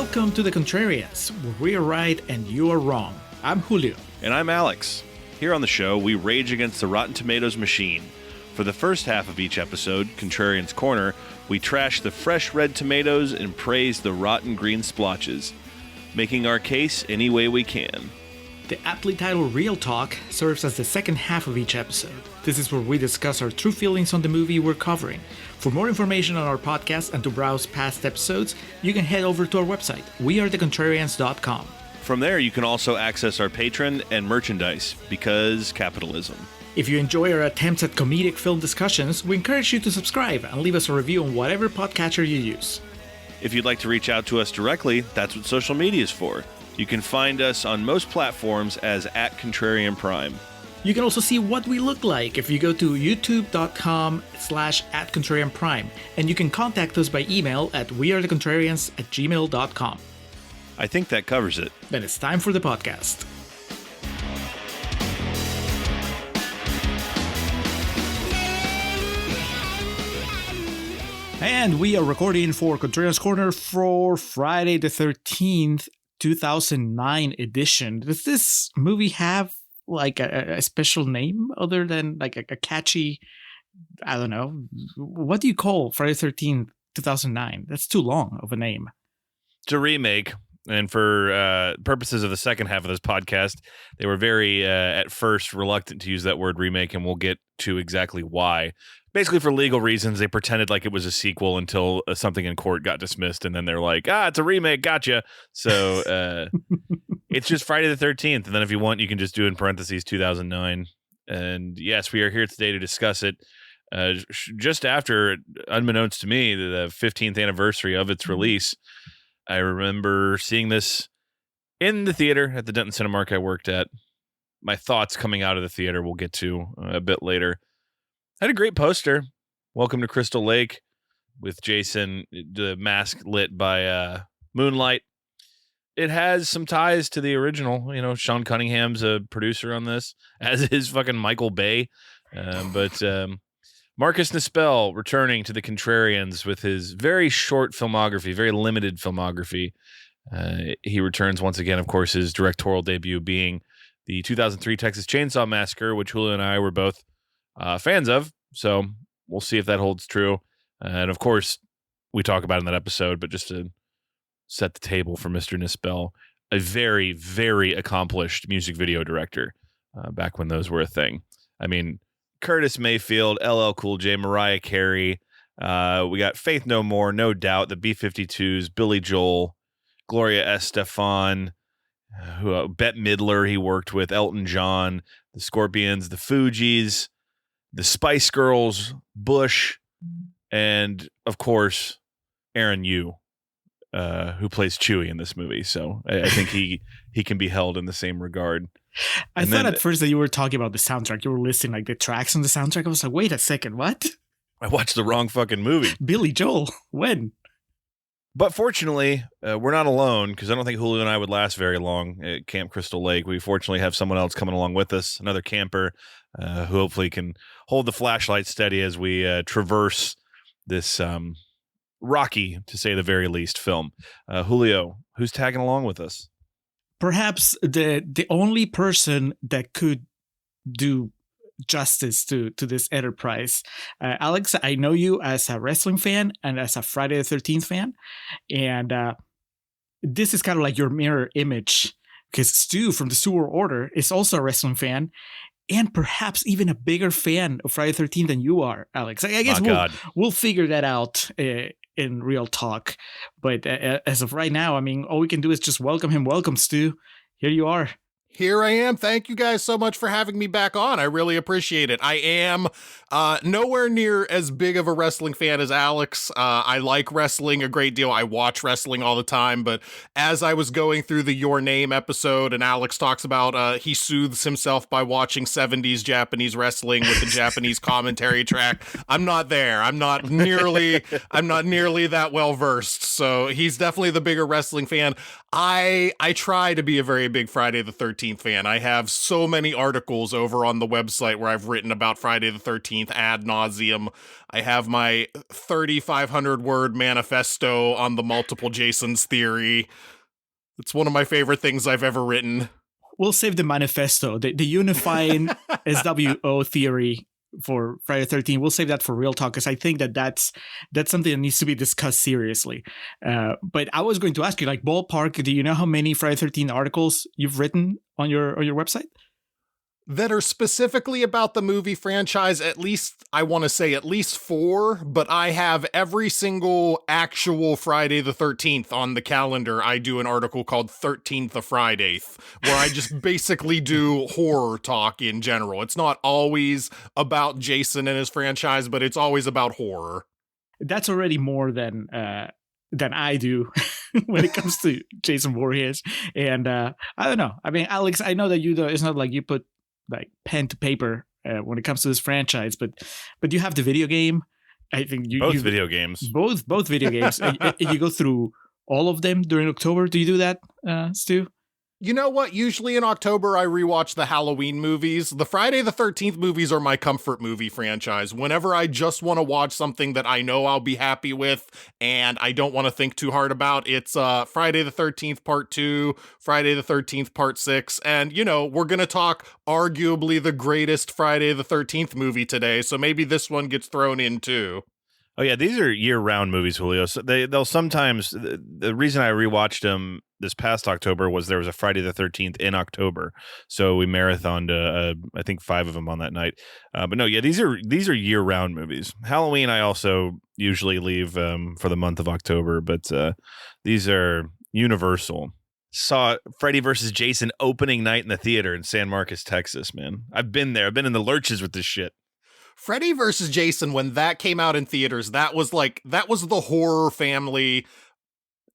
Welcome to the Contrarians, where we are right and you are wrong. I'm Julio. And I'm Alex. Here on the show, we rage against the Rotten Tomatoes machine. For the first half of each episode, Contrarians Corner, we trash the fresh red tomatoes and praise the rotten green splotches, making our case any way we can. The aptly titled Real Talk serves as the second half of each episode. This is where we discuss our true feelings on the movie we're covering. For more information on our podcast and to browse past episodes, you can head over to our website, wearethecontrarians.com. From there, you can also access our Patreon and merchandise, because capitalism. If you enjoy our attempts at comedic film discussions, we encourage you to subscribe and leave us a review on whatever podcatcher you use. If you'd like to reach out to us directly, that's what social media is for. You can find us on most platforms as @ContrarianPrime. You can also see what we look like if you go to youtube.com/@ContrarianPrime, and you can contact us by email at wearethecontrarians@gmail.com. I think that covers it. Then it's time for the podcast. And we are recording for Contrarians Corner for Friday the 13th, 2009 edition. Does this movie have like a special name other than like a catchy, I don't know, what do you call Friday the 13th, 2009? That's too long of a name. It's a remake. And for purposes of the second half of this podcast, they were very, at first, reluctant to use that word remake, and we'll get to exactly why. Basically, for legal reasons, they pretended like it was a sequel until something in court got dismissed, and then they're like, it's a remake, gotcha. So it's just Friday the 13th, and then if you want, you can just do in parentheses 2009. And yes, we are here today to discuss it just after, unbeknownst to me, the 15th anniversary of its release. I remember seeing this in the theater at the Denton Cinemark I worked at. My thoughts coming out of the theater we'll get to a bit later. Had a great poster. Welcome to Crystal Lake with Jason, the mask lit by moonlight. It has some ties to the original. You know, Sean Cunningham's a producer on this, as is fucking Michael Bay. But Marcus Nispel returning to the Contrarians with his very short filmography, very limited filmography. He returns once again, of course, his directorial debut being the 2003 Texas Chainsaw Massacre, which Julio and I were both fans of. So we'll see if that holds true. And of course, we talk about it in that episode, but just to set the table for Mr. Nispel, a very, very accomplished music video director back when those were a thing. I mean, Curtis Mayfield, LL Cool J, Mariah Carey. We got Faith No More, No Doubt, the B-52s, Billy Joel, Gloria Estefan, Bette Midler he worked with, Elton John, the Scorpions, the Fugees, the Spice Girls, Bush, and, of course, Aaron Yu, who plays Chewie in this movie. So I think he can be held in the same regard. I thought at first that you were talking about the soundtrack. You were listing like the tracks on the soundtrack. I was like, wait a second, what? I watched the wrong fucking movie. Billy Joel, when? But fortunately, we're not alone, because I don't think Julio and I would last very long at Camp Crystal Lake. We fortunately have someone else coming along with us, another camper, who hopefully can hold the flashlight steady as we traverse this rocky, to say the very least, film. Julio, who's tagging along with us? Perhaps the only person that could do justice to this enterprise. Alex, I know you as a wrestling fan and as a Friday the 13th fan, and this is kind of like your mirror image, because Stu from the Sewer Order is also a wrestling fan, and perhaps even a bigger fan of Friday the 13th than you are, Alex. I guess we'll figure that out in real talk. But as of right now, I mean, all we can do is just welcome him. Welcome, Stu. Here you are. Here I am. Thank you guys so much for having me back on. I really appreciate it. I am nowhere near as big of a wrestling fan as Alex. I like wrestling a great deal. I watch wrestling all the time. But as I was going through the Your Name episode, and Alex talks about he soothes himself by watching 70s Japanese wrestling with the Japanese commentary track, I'm not there. I'm not nearly that well versed. So he's definitely the bigger wrestling fan. I try to be a very big Friday the 13th 13th fan. I have so many articles over on the website where I've written about Friday the 13th ad nauseum. I have my 3,500 word manifesto on the multiple Jasons theory. It's one of my favorite things I've ever written. We'll save the manifesto, the unifying SWO theory for Friday the 13th. We'll save that for real talk, because I think that's something that needs to be discussed seriously. But I was going to ask you, like, ballpark, do you know how many Friday the 13th articles you've written on your website? That are specifically about the movie franchise, at least, I want to say at least 4, but I have every single actual Friday the 13th on the calendar. I do an article called 13th of Friday, where I just basically do horror talk in general. It's not always about Jason and his franchise, but it's always about horror. That's already more than I do when it comes to Jason Voorhees. And I don't know. I mean, Alex, I know that it's not like you put like pen to paper when it comes to this franchise, but you have the video game. I think both video games. Both video games. And you go through all of them during October. Do you do that, Stu? You know what? Usually in October, I rewatch the Halloween movies. The Friday the 13th movies are my comfort movie franchise. Whenever I just want to watch something that I know I'll be happy with and I don't want to think too hard about, it's Friday the 13th Part 2, Friday the 13th Part 6, and, you know, we're going to talk arguably the greatest Friday the 13th movie today, so maybe this one gets thrown in too. Oh yeah, these are year-round movies, Julio. So they'll sometimes. The reason I rewatched them this past October was there was a Friday the 13th in October, so we marathoned I think 5 of them on that night. But no, yeah, these are year-round movies. Halloween I also usually leave for the month of October, but these are universal. Saw Freddy vs. Jason opening night in the theater in San Marcos, Texas. Man, I've been there. I've been in the lurches with this shit. Freddy vs. Jason, when that came out in theaters, that was the horror family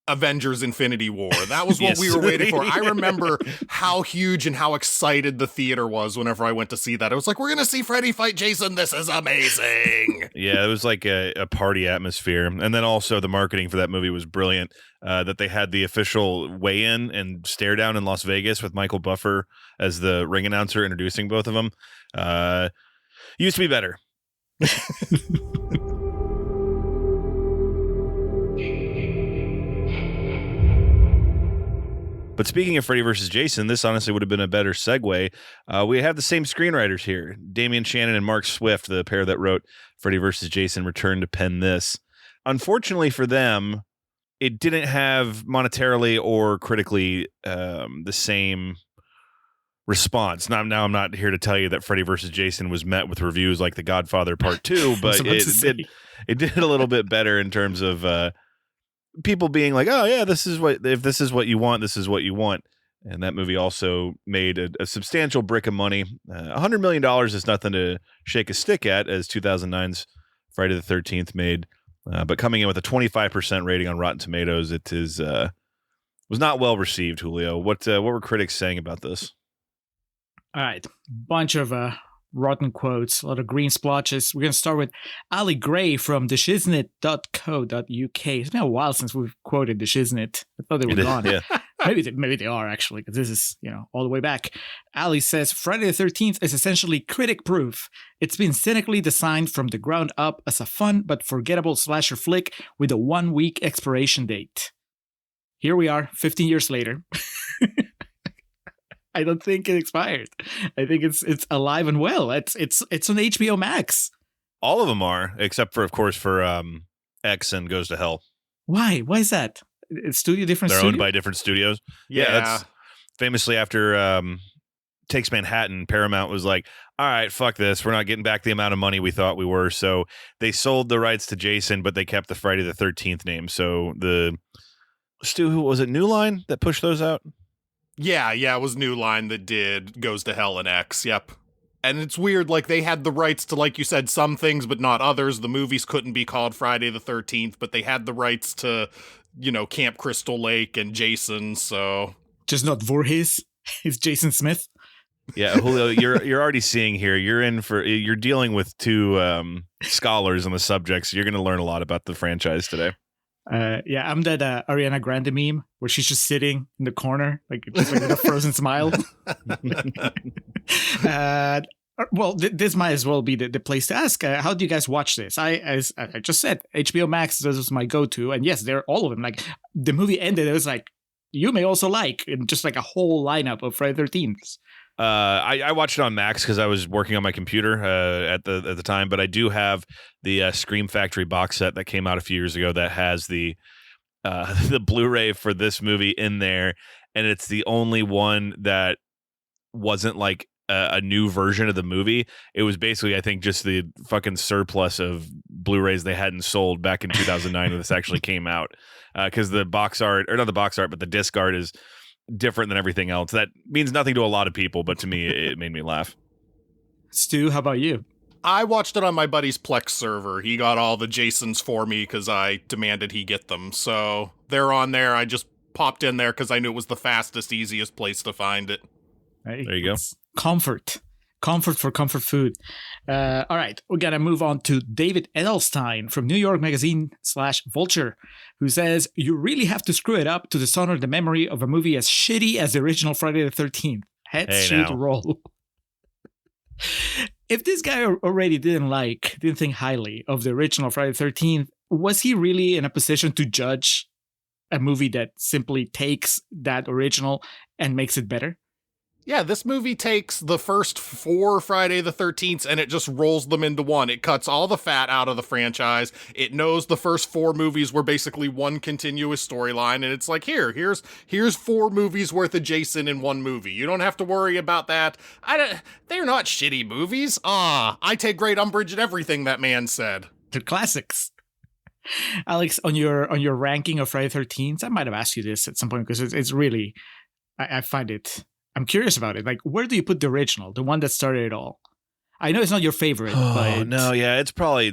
Avengers Infinity War. That was what Yes. we were waiting for. I remember how huge and how excited the theater was whenever I went to see that. It was like, we're going to see Freddy fight Jason. This is amazing. Yeah, it was like a party atmosphere. And then also the marketing for that movie was brilliant. That they had the official weigh-in and stare down in Las Vegas with Michael Buffer as the ring announcer introducing both of them. Used to be better. But speaking of Freddy vs. Jason, this honestly would have been a better segue. We have the same screenwriters here. Damian Shannon and Mark Swift, the pair that wrote Freddy vs. Jason, returned to pen this. Unfortunately for them, it didn't have monetarily or critically the same response. Now I'm not here to tell you that Freddy vs. Jason was met with reviews like The Godfather Part 2, but it did a little bit better in terms of people being like, oh yeah, if this is what you want, this is what you want. And that movie also made a substantial brick of money. $100 million is nothing to shake a stick at, as 2009's Friday the 13th made. But coming in with a 25% rating on Rotten Tomatoes, it was not well received, Julio. What were critics saying about this? All right, bunch of rotten quotes, a lot of green splotches. We're going to start with Ali Gray from theshiznit.co.uk. It's been a while since we've quoted the Shiznit. I thought they were gone. Yeah. Maybe they are, actually, because this is, all the way back. Ali says, Friday the 13th is essentially critic proof. It's been cynically designed from the ground up as a fun but forgettable slasher flick with a 1-week expiration date. Here we are, 15 years later. I don't think it expired. I think it's alive and well. It's on HBO Max. All of them are, except for, of course, for X and Goes to Hell. Why? Why is that? It's different They're studio? owned by different studios. Yeah. That's famously after Takes Manhattan, Paramount was like, all right, fuck this. We're not getting back the amount of money we thought we were. So they sold the rights to Jason, but they kept the Friday the 13th name. So who was it, New Line that pushed those out? Yeah, it was New Line that did Goes to Hell and X, yep. And it's weird, like, they had the rights to, like you said, some things, but not others. The movies couldn't be called Friday the 13th, but they had the rights to, Camp Crystal Lake and Jason, so... Just not Voorhees. It's Jason Smith. Yeah, Julio, you're already seeing here. You're dealing with two scholars on the subject, so you're going to learn a lot about the franchise today. Yeah, I'm that Ariana Grande meme where she's just sitting in the corner, just like with a frozen smile. Well, this might as well be the place to ask. How do you guys watch this? As I just said, HBO Max this is my go-to, and yes, they're all of them. Like the movie ended, it was like you may also like, and just like a whole lineup of Friday the 13th. I watched it on Max because I was working on my computer at the time, but I do have the Scream Factory box set that came out a few years ago that has the Blu-ray for this movie in there, and it's the only one that wasn't like a new version of the movie. It was basically, I think, just the fucking surplus of Blu-rays they hadn't sold back in 2009 when this actually came out, because the box art, or not the box art, but the disc art is different than everything else. That means nothing to a lot of people, but to me, it made me laugh. Stu, how about you? I watched it on my buddy's Plex server. He got all the Jasons for me because I demanded he get them. So they're on there. I just popped in there because I knew it was the fastest, easiest place to find it. Hey, there you go. Comfort for comfort food. All right, we're gonna move on to David Edelstein from New York Magazine /Vulture, who says, you really have to screw it up to dishonor the memory of a movie as shitty as the original Friday the 13th. Heads should roll. If this guy already didn't think highly of the original Friday the 13th, was he really in a position to judge a movie that simply takes that original and makes it better? Yeah, this movie takes the first 4 Friday the 13th and it just rolls them into one. It cuts all the fat out of the franchise. It knows the first 4 movies were basically one continuous storyline, and it's like, here's 4 movies worth of Jason in one movie. You don't have to worry about that. They're not shitty movies. I take great umbrage at everything that man said. They're classics. Alex, on your ranking of Friday the 13th, I might have asked you this at some point because it's really, I find it. I'm curious about it. Like, where do you put the original, the one that started it all? I know it's not your favorite, but no, yeah, it'd probably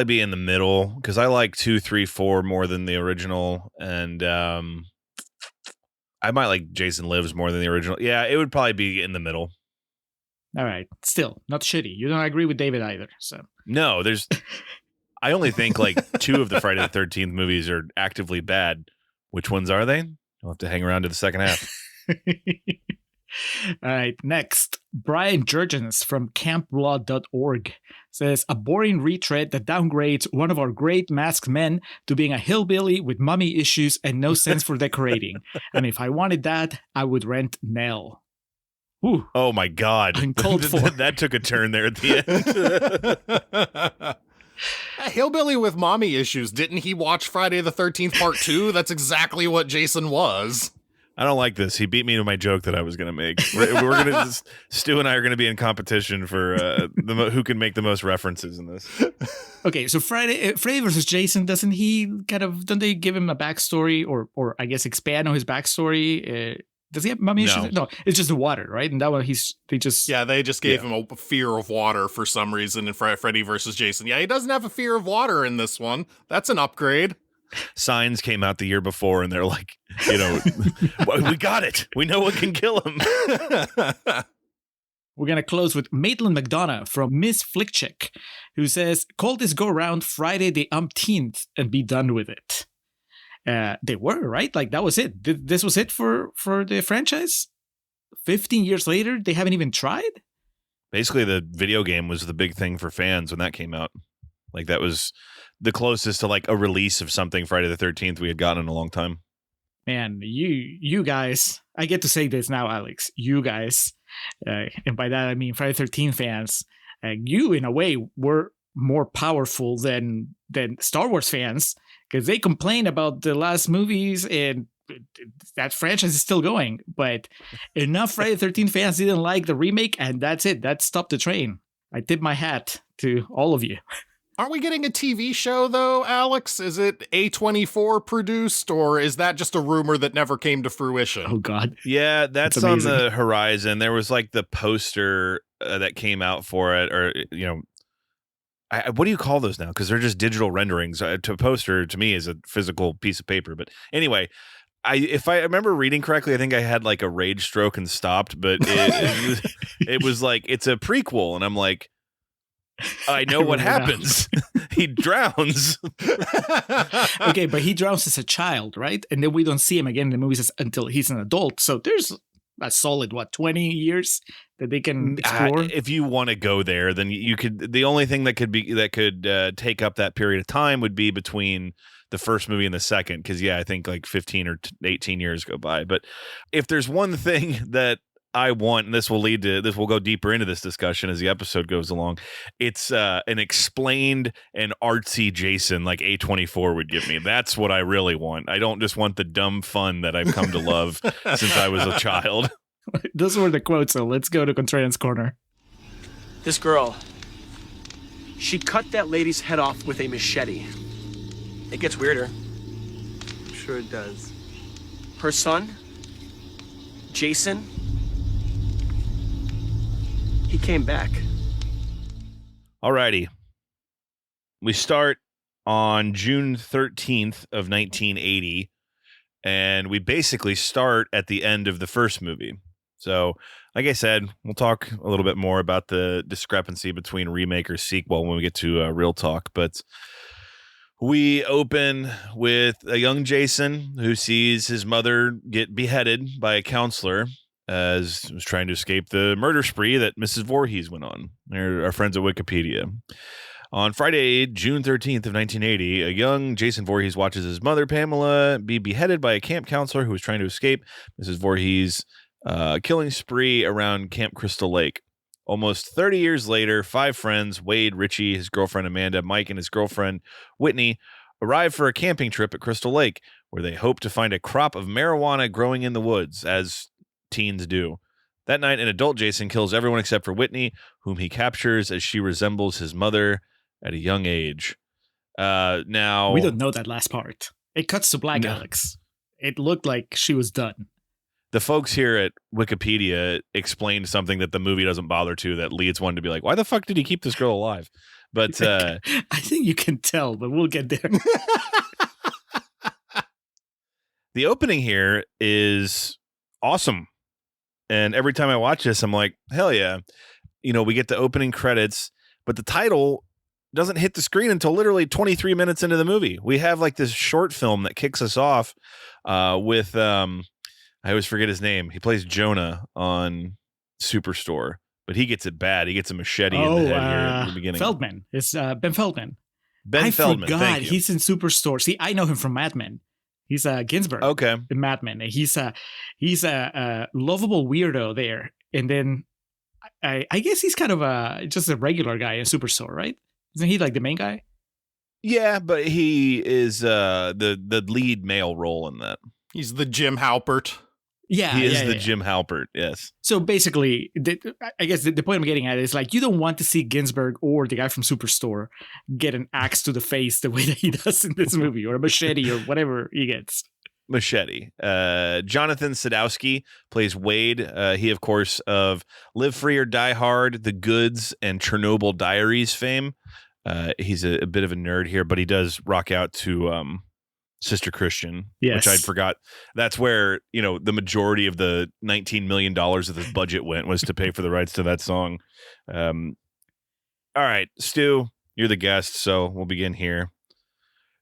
be in the middle because I like 2, 3, 4 more than the original, and I might like Jason Lives more than the original. Yeah, it would probably be in the middle. All right, still not shitty. You don't agree with David either, so no. I only think like 2 of the Friday the 13th movies are actively bad. Which ones are they? You'll have to hang around to the second half. All right, next, Brian Jurgens from campblood.org says, a boring retread that downgrades one of our great masked men to being a hillbilly with mummy issues and no sense for decorating. And if I wanted that, I would rent Nell. Ooh. Oh my God. Uncalled for. That took a turn there at the end. A hillbilly with mommy issues. Didn't he watch Friday the 13th Part 2? That's exactly what Jason was. I don't like this. He beat me to my joke that I was going to make. We're going to Stu and I are going to be in competition for who can make the most references in this. Okay, so Friday versus Jason, don't they give him a backstory or I guess expand on his backstory? Does he have mummy issues? No, it's just the water, right? And that one they just gave him a fear of water for some reason in Freddy versus Jason. Yeah, he doesn't have a fear of water in this one. That's an upgrade. Signs came out the year before and they're like, we got it. We know what can kill him. We're going to close with Maitland McDonough from Miss Flickchick, who says, call this go around Friday the umpteenth and be done with it. They were, right? Like, that was it. This was it for the franchise? 15 years later, they haven't even tried? Basically, the video game was the big thing for fans when that came out. Like, that was the closest to like a release of something Friday the 13th we had gotten in a long time. Man, you guys, I get to say this now, Alex, you guys, and by that I mean Friday the 13th fans, you in a way were more powerful than Star Wars fans, because they complain about the last movies and that franchise is still going, but enough Friday the 13th fans didn't like the remake, and that's it. That stopped the train. I tip my hat to all of you. Aren't we getting a TV show, though, Alex? Is it A24 produced, or is that just a rumor that never came to fruition? Oh, God. Yeah, that's on the horizon. There was like the poster that came out for it, or, what do you call those now? Because they're just digital renderings. A poster, to me, is a physical piece of paper. But anyway, if I remember reading correctly, I think I had like a rage stroke and stopped, but it was like, it's a prequel. And I'm like, I know what really don't. happens. He drowns. Okay, but he drowns as a child, right? And then we don't see him again in the movies until he's an adult. So there's a solid, 20 years that they can explore? If you want to go there, then you could. The only thing that could take up that period of time would be between the first movie and the second, because I think like 15 or 18 years go by. But if there's one thing that I want, and this will go deeper into this discussion as the episode goes along, it's an explained and artsy Jason like A24 would give me. That's what I really want. I don't just want the dumb fun that I've come to love since I was a child. Those were the quotes, so let's go to Contrarians Corner. This girl, she cut that lady's head off with a machete. It gets weirder. Sure it does. Her son, Jason, he came back. Alrighty. We start on June 13th of 1980, and we basically start at the end of the first movie. So, like I said, we'll talk a little bit more about the discrepancy between remake or sequel when we get to real talk. But we open with a young Jason who sees his mother get beheaded by a counselor as he was trying to escape the murder spree that Mrs. Voorhees went on. They're our friends at Wikipedia. On Friday, June 13th of 1980, a young Jason Voorhees watches his mother, Pamela, be beheaded by a camp counselor who was trying to escape Mrs. Voorhees' killing spree around Camp Crystal Lake. Almost 30 years later, 5 friends, Wade, Richie, his girlfriend Amanda, Mike, and his girlfriend Whitney, arrive for a camping trip at Crystal Lake, where they hope to find a crop of marijuana growing in the woods, as teens do. That night, an adult Jason kills everyone except for Whitney, whom he captures as she resembles his mother at a young age. Now, we don't know that last part. It cuts to black, No. Alex. It looked like she was done. The folks here at Wikipedia explained something that the movie doesn't bother to, that leads one to be like, why the fuck did he keep this girl alive? But I think you can tell, but we'll get there. the opening here is awesome. And every time I watch this, I'm like, hell yeah. We get the opening credits, but the title doesn't hit the screen until literally 23 minutes into the movie. We have like this short film that kicks us off with I always forget his name. He plays Jonah on Superstore, but he gets it bad. He gets a machete in the head here at the beginning. Feldman. It's Ben Feldman. Ben Feldman. I forgot Thank you. he's in Superstore. See, I know him from Mad Men. He's Ginsberg Okay. in Mad Men. He's a lovable weirdo there. And then I guess he's kind of just a regular guy in Superstore, right? Isn't he like the main guy? Yeah, but he is the lead male role in that. He's the Jim Halpert. Yeah, He is the Jim Halpert, yes. So basically, I guess the point I'm getting at is like, you don't want to see Ginsberg or the guy from Superstore get an axe to the face the way that he does in this movie, or a machete or whatever he gets. Machete. Jonathan Sadowski plays Wade. He, of course, of Live Free or Die Hard, The Goods, and Chernobyl Diaries fame. He's a bit of a nerd here, but he does rock out to Sister Christian, Yes. which I'd forgot. That's where, the majority of the $19 million of this budget went, was to pay for the rights to that song. All right, Stu, you're the guest, so we'll begin here.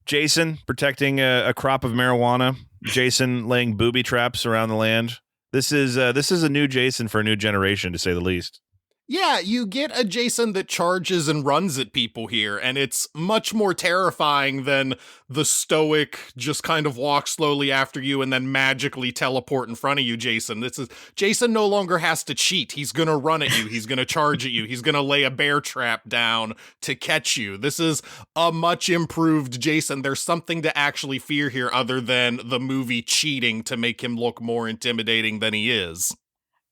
Jason protecting a crop of marijuana. Jason laying booby traps around the land. This is a new Jason for a new generation, to say the least. Yeah, you get a Jason that charges and runs at people here, and it's much more terrifying than the stoic, just kind of walk slowly after you and then magically teleport in front of you, Jason. Jason no longer has to cheat. He's gonna run at you. He's gonna charge at you. He's gonna lay a bear trap down to catch you. This is a much improved Jason. There's something to actually fear here other than the movie cheating to make him look more intimidating than he is.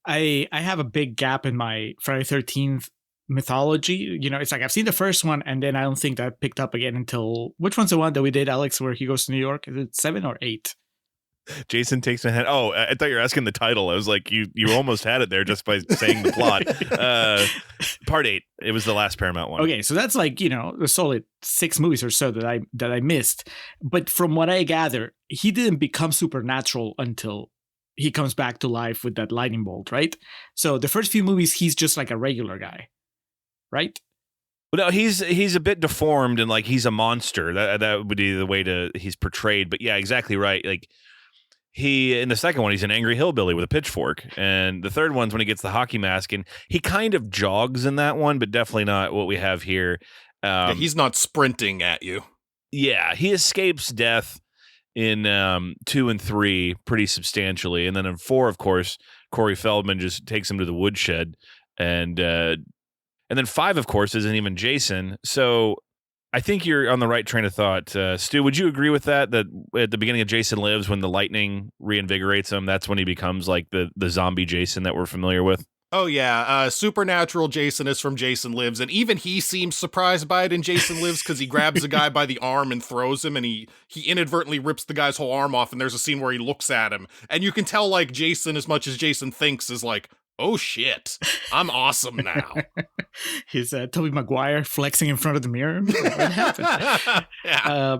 I have a big gap in my Friday 13th mythology. It's like I've seen the first one, and then I don't think that picked up again until, which one's the one that we did, Alex, where he goes to New York? Is it 7 or 8? Jason takes my hand. Oh, I thought you were asking the title. I was like, you almost had it there just by saying the plot. Part 8. It was the last Paramount one. Okay, so that's like, a solid 6 movies or so that I missed. But from what I gather, he didn't become supernatural until he comes back to life with that lightning bolt, right? So the first few movies, he's just like a regular guy, right? Well, no, he's a bit deformed and like he's a monster. That would be the way he's portrayed. But yeah, exactly right. Like he in the second one, he's an angry hillbilly with a pitchfork, and the third one's when he gets the hockey mask, and he kind of jogs in that one, but definitely not what we have here. Yeah, he's not sprinting at you. Yeah, he escapes death in 2 and 3 pretty substantially, and then in 4, of course, Corey Feldman just takes him to the woodshed, and then 5, of course, isn't even Jason. So I think you're on the right train of thought. Stu, would you agree with that? That at the beginning of Jason Lives, when the lightning reinvigorates him, that's when he becomes like the zombie Jason that we're familiar with? Oh, yeah. Supernatural Jason is from Jason Lives, and even he seems surprised by it in Jason Lives because he grabs a guy by the arm and throws him, and he inadvertently rips the guy's whole arm off, and there's a scene where he looks at him, and you can tell, like, Jason, as much as Jason thinks, is like, oh, shit, I'm awesome now. He's Tobey Maguire flexing in front of the mirror. What happened? Yeah.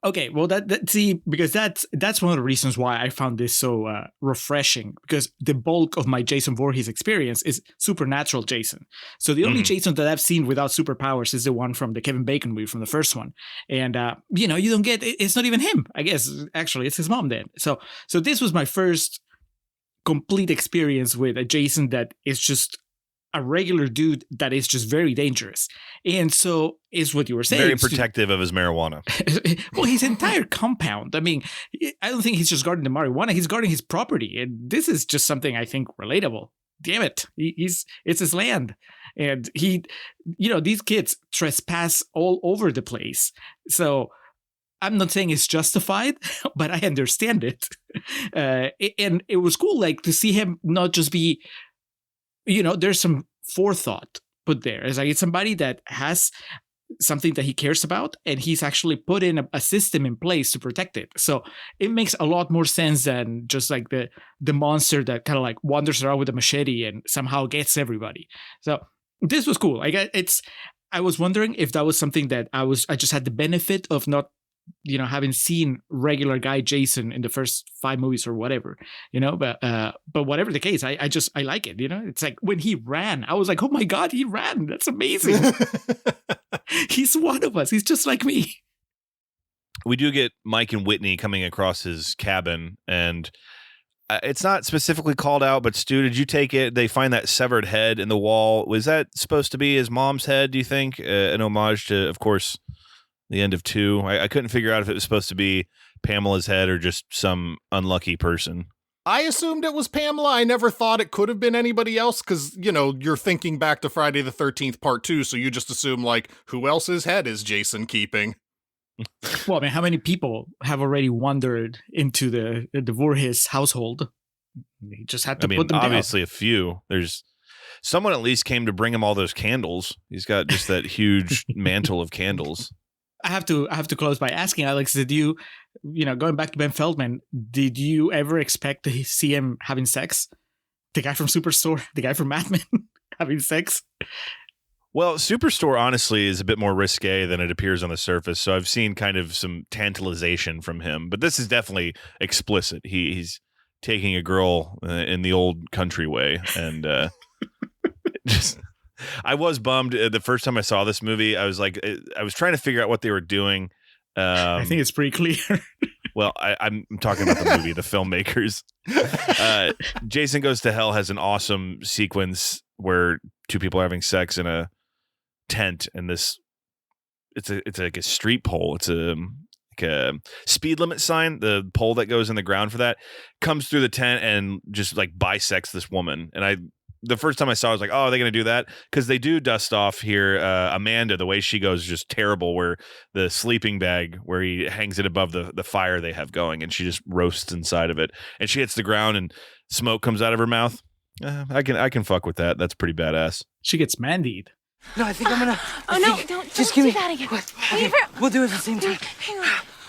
Okay, well, because that's one of the reasons why I found this so refreshing, because the bulk of my Jason Voorhees experience is supernatural Jason. So the only Jason that I've seen without superpowers is the one from the Kevin Bacon movie from the first one. And, you don't get, it's not even him, I guess. Actually, it's his mom then. So this was my first complete experience with a Jason that is just a regular dude that is just very dangerous. And so is what you were saying. Very protective of his marijuana. Well, his entire compound. I mean, I don't think he's just guarding the marijuana. He's guarding his property. And this is just something I think relatable. Damn it. It's his land. And these kids trespass all over the place. So I'm not saying it's justified, but I understand it. And it was cool, like, to see him not just be, there's some forethought put there. It's somebody that has something that he cares about, and he's actually put in a system in place to protect it. So it makes a lot more sense than just like the monster that kind of like wanders around with a machete and somehow gets everybody. So this was cool. I was wondering if that was something that I just had the benefit of not having seen regular guy Jason in the first 5 movies or whatever, but whatever the case, I like it, it's like when he ran, I was like, oh my God, he ran. That's amazing. He's one of us. He's just like me. We do get Mike and Whitney coming across his cabin, and it's not specifically called out, but Stu, did you take it? They find that severed head in the wall. Was that supposed to be his mom's head, do you think? An homage to, of course, the end of 2. I couldn't figure out if it was supposed to be Pamela's head or just some unlucky person. I assumed it was Pamela. I never thought it could have been anybody else because, you're thinking back to Friday the 13th Part 2, so you just assume, like, who else's head is Jason keeping? Well, I mean, how many people have already wandered into the Voorhees household? He just had to put them obviously down. A few. There's someone at least came to bring him all those candles. He's got just that huge mantle of candles. I have to close by asking, Alex, did you, going back to Ben Feldman, did you ever expect to see him having sex? The guy from Superstore, the guy from Mad Men having sex? Well, Superstore, honestly, is a bit more risque than it appears on the surface. So I've seen kind of some tantalization from him. But this is definitely explicit. He's taking a girl in the old country way. And just... I was bummed the first time I saw this movie. I was like, I was trying to figure out what they were doing. I think it's pretty clear. Well, I'm talking about the movie, the filmmakers. Jason Goes to Hell has an awesome sequence where 2 people are having sex in a tent, and it's like a street pole. It's like a speed limit sign. The pole that goes in the ground for that comes through the tent and just like bisects this woman. And the first time I saw it, I was like, oh, are they going to do that? Because they do dust off here. Amanda, the way she goes is just terrible, where the sleeping bag, where he hangs it above the fire they have going, and she just roasts inside of it. And she hits the ground and smoke comes out of her mouth. I can fuck with that. That's pretty badass. She gets mandied. No, I think I'm gonna... Don't just give do me... that again. What? Okay, we'll do it at the same time. Hang on.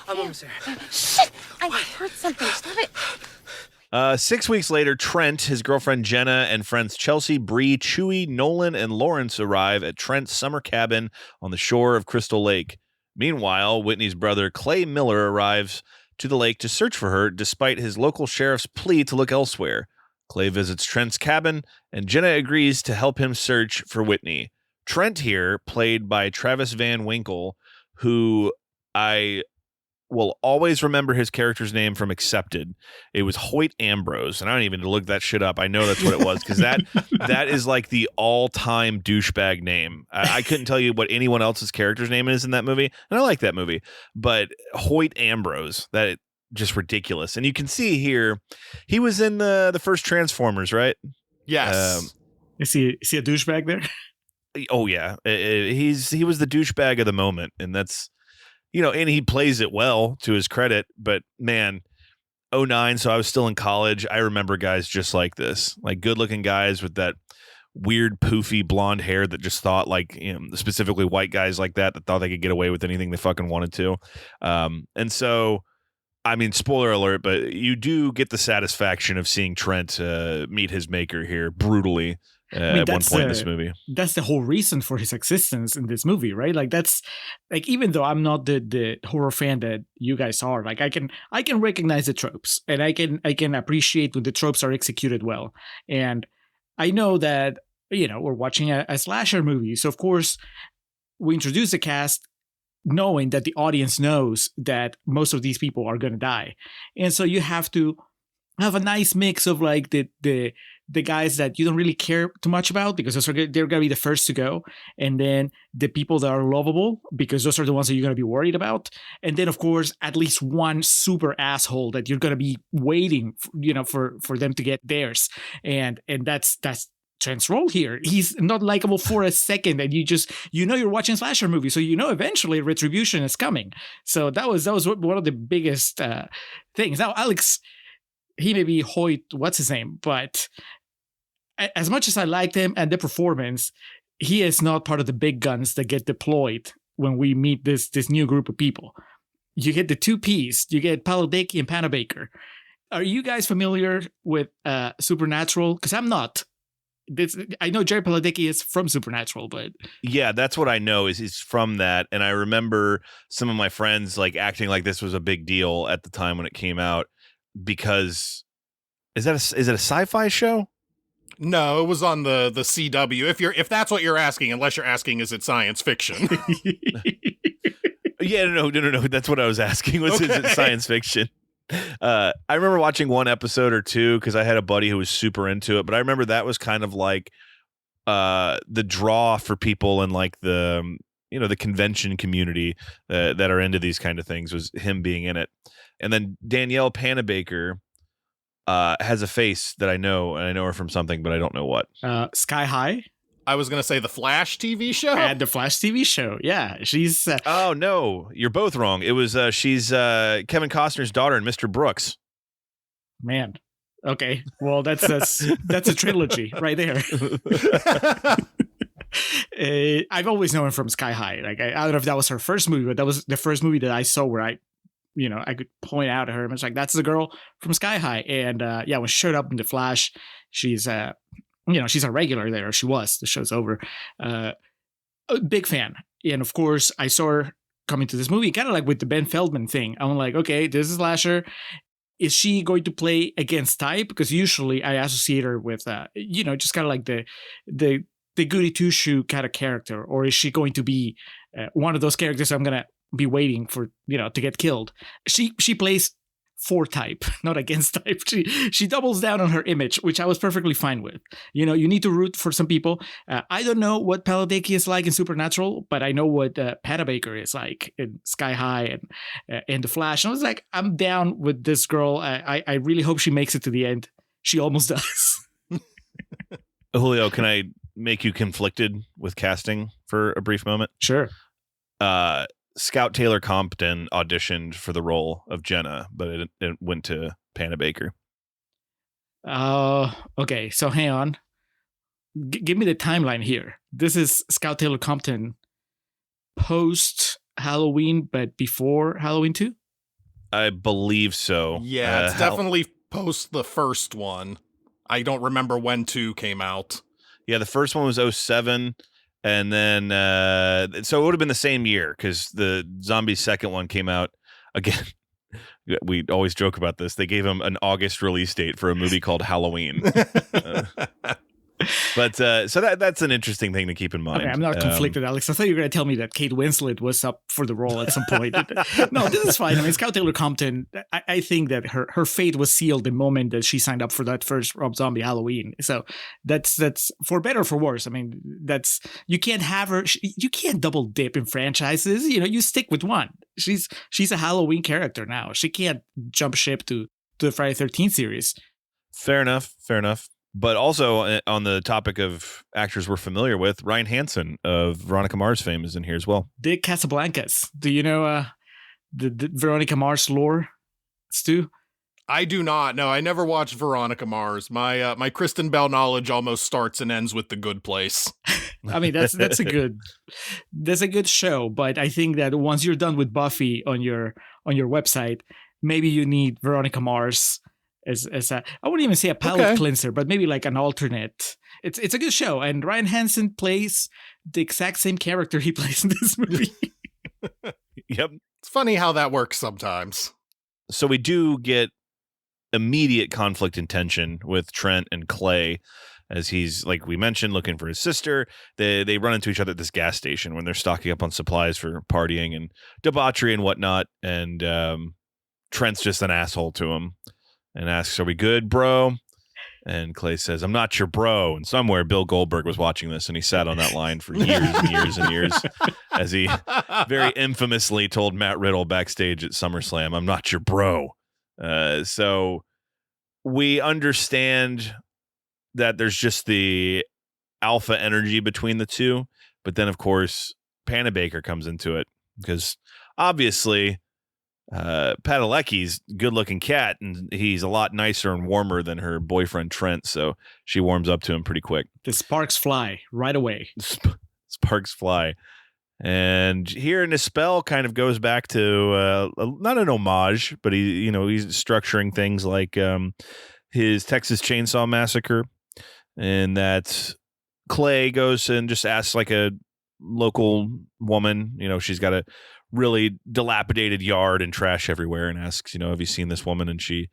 I'm almost there. Shit! I heard something. Stop it. 6 weeks later, Trent, his girlfriend Jenna, and friends Chelsea, Bree, Chewy, Nolan, and Lawrence arrive at Trent's summer cabin on the shore of Crystal Lake. Meanwhile, Whitney's brother Clay Miller arrives to the lake to search for her, despite his local sheriff's plea to look elsewhere. Clay visits Trent's cabin, and Jenna agrees to help him search for Whitney. Trent here, played by Travis Van Winkle, who I will always remember his character's name from Accepted. It was Hoyt Ambrose, and I don't even need to look that shit up. I know that's what it was, because that is like the all-time douchebag name. I couldn't tell you what anyone else's character's name is in that movie, and I like that movie. But Hoyt Ambrose, that just ridiculous. And you can see here, he was in the first Transformers, right? Yes. Is he a douchebag there? Oh yeah, he was the douchebag of the moment, and that's. And he plays it well, to his credit, but man, 2009, so I was still in college. I remember guys just like this, like good looking guys with that weird poofy blonde hair that just thought like, specifically white guys like that thought they could get away with anything they fucking wanted to. And so, I mean, spoiler alert, but you do get the satisfaction of seeing Trent meet his maker here brutally. At one point in this movie. That's the whole reason for his existence in this movie, right? Like that's like, even though I'm not the horror fan that you guys are, like I can recognize the tropes, and I can appreciate when the tropes are executed well. And I know that we're watching a slasher movie, so of course we introduce the cast knowing that the audience knows that most of these people are going to die, and so you have to have a nice mix of like the guys that you don't really care too much about, because they're going to be the first to go. And then the people that are lovable, because those are the ones that you're going to be worried about. And then, of course, at least one super asshole that you're going to be waiting, for them to get theirs. And that's Trent's role here. He's not likable for a second. And you're watching a slasher movie. So, eventually retribution is coming. So that was one of the biggest things. Now, Alex, he may be Hoyt, what's his name? But as much as I liked him and the performance, he is not part of the big guns that get deployed when we meet this new group of people. You get the two Ps. You get Palodecky and Panabaker. Are you guys familiar with Supernatural? Because I'm not. I know Jerry Palodecky is from Supernatural, but yeah, that's what I know is from that. And I remember some of my friends like acting like this was a big deal at the time when it came out, because is it a sci-fi show? No, it was on the CW. If that's what you're asking, unless you're asking, is it science fiction? Yeah, no. That's what I was asking. Is it science fiction? I remember watching one episode or two because I had a buddy who was super into it. But I remember that was kind of like the draw for people in like the convention community that are into these kind of things, was him being in it. And then Danielle Panabaker has a face that I know, and I know her from something, but I don't know what. Sky High? I was going to say the Flash TV show. And the Flash TV show. Yeah, she's... Oh, no. You're both wrong. It was she's Kevin Costner's daughter in Mr. Brooks. Man. Okay. Well, that's a trilogy right there. I've always known her from Sky High. Like I don't know if that was her first movie, but that was the first movie that I saw where I could point out to her and it's like, that's the girl from Sky High. And when she showed up in The Flash, she's she's a regular there. She was. The show's over. A big fan. And of course, I saw her coming to this movie, kind of like with the Ben Feldman thing. I'm like, okay, this is slasher. Is she going to play against type? Because usually I associate her with, just kind of like the goody two-shoe kind of character. Or is she going to be one of those characters I'm going to be waiting for, to get killed? She plays for type, not against type. She doubles down on her image, which I was perfectly fine with. You need to root for some people. I don't know what Palodecky is like in Supernatural, but I know what Panabaker is like in Sky High and in The Flash. And I was like, I'm down with this girl. I really hope she makes it to the end. She almost does. Julio, can I make you conflicted with casting for a brief moment? Sure. Scout Taylor Compton auditioned for the role of Jenna, but it went to Panabaker. Okay. So hang on. Give me the timeline here. This is Scout Taylor Compton post Halloween, but before Halloween 2? I believe so. Yeah, it's definitely post the first one. I don't remember when 2 came out. Yeah, the first one was 2007. And then, so it would have been the same year because the Zombies second one came out again. We always joke about this. They gave him an August release date for a movie called Halloween. But so that's an interesting thing to keep in mind. Okay, I'm not conflicted, Alex. I thought you were going to tell me that Kate Winslet was up for the role at some point. No, this is fine. I mean, Scout Taylor Compton, I think that her fate was sealed the moment that she signed up for that first Rob Zombie Halloween. So that's for better or for worse. I mean, you can't have her. You can't double dip in franchises. You stick with one. She's a Halloween character now. She can't jump ship to the Friday 13th series. Fair enough. But also on the topic of actors we're familiar with, Ryan Hansen of Veronica Mars fame is in here as well. Dick Casablancas. Do you know the Veronica Mars lore, Stu? I do not. No, I never watched Veronica Mars. My Kristen Bell knowledge almost starts and ends with The Good Place. I mean, that's a good show, but I think that once you're done with Buffy on your website, maybe you need Veronica Mars as a, I wouldn't even say a palate cleanser, but maybe like an alternate. It's a good show, and Ryan Hansen plays the exact same character he plays in this movie. Yep. It's funny how that works sometimes. So we do get immediate conflict and tension with Trent and Clay as he's, like we mentioned, looking for his sister. They run into each other at this gas station when they're stocking up on supplies for partying and debauchery and whatnot. And Trent's just an asshole to him and asks, "Are we good, bro?" And Clay says, "I'm not your bro." And somewhere Bill Goldberg was watching this, and he sat on that line for years and years and years, as he very infamously told Matt Riddle backstage at SummerSlam, "I'm not your bro." So we understand that there's just the alpha energy between the two. But then, of course, Panabaker comes into it because obviously Padalecki's good-looking cat, and he's a lot nicer and warmer than her boyfriend Trent, so she warms up to him pretty quick. The sparks fly right away. Sparks fly. And here in his spell kind of goes back to not an homage, but he's structuring things like his Texas Chainsaw Massacre, and that Clay goes and just asks like a local woman, she's got a really dilapidated yard and trash everywhere, and asks, have you seen this woman? And she,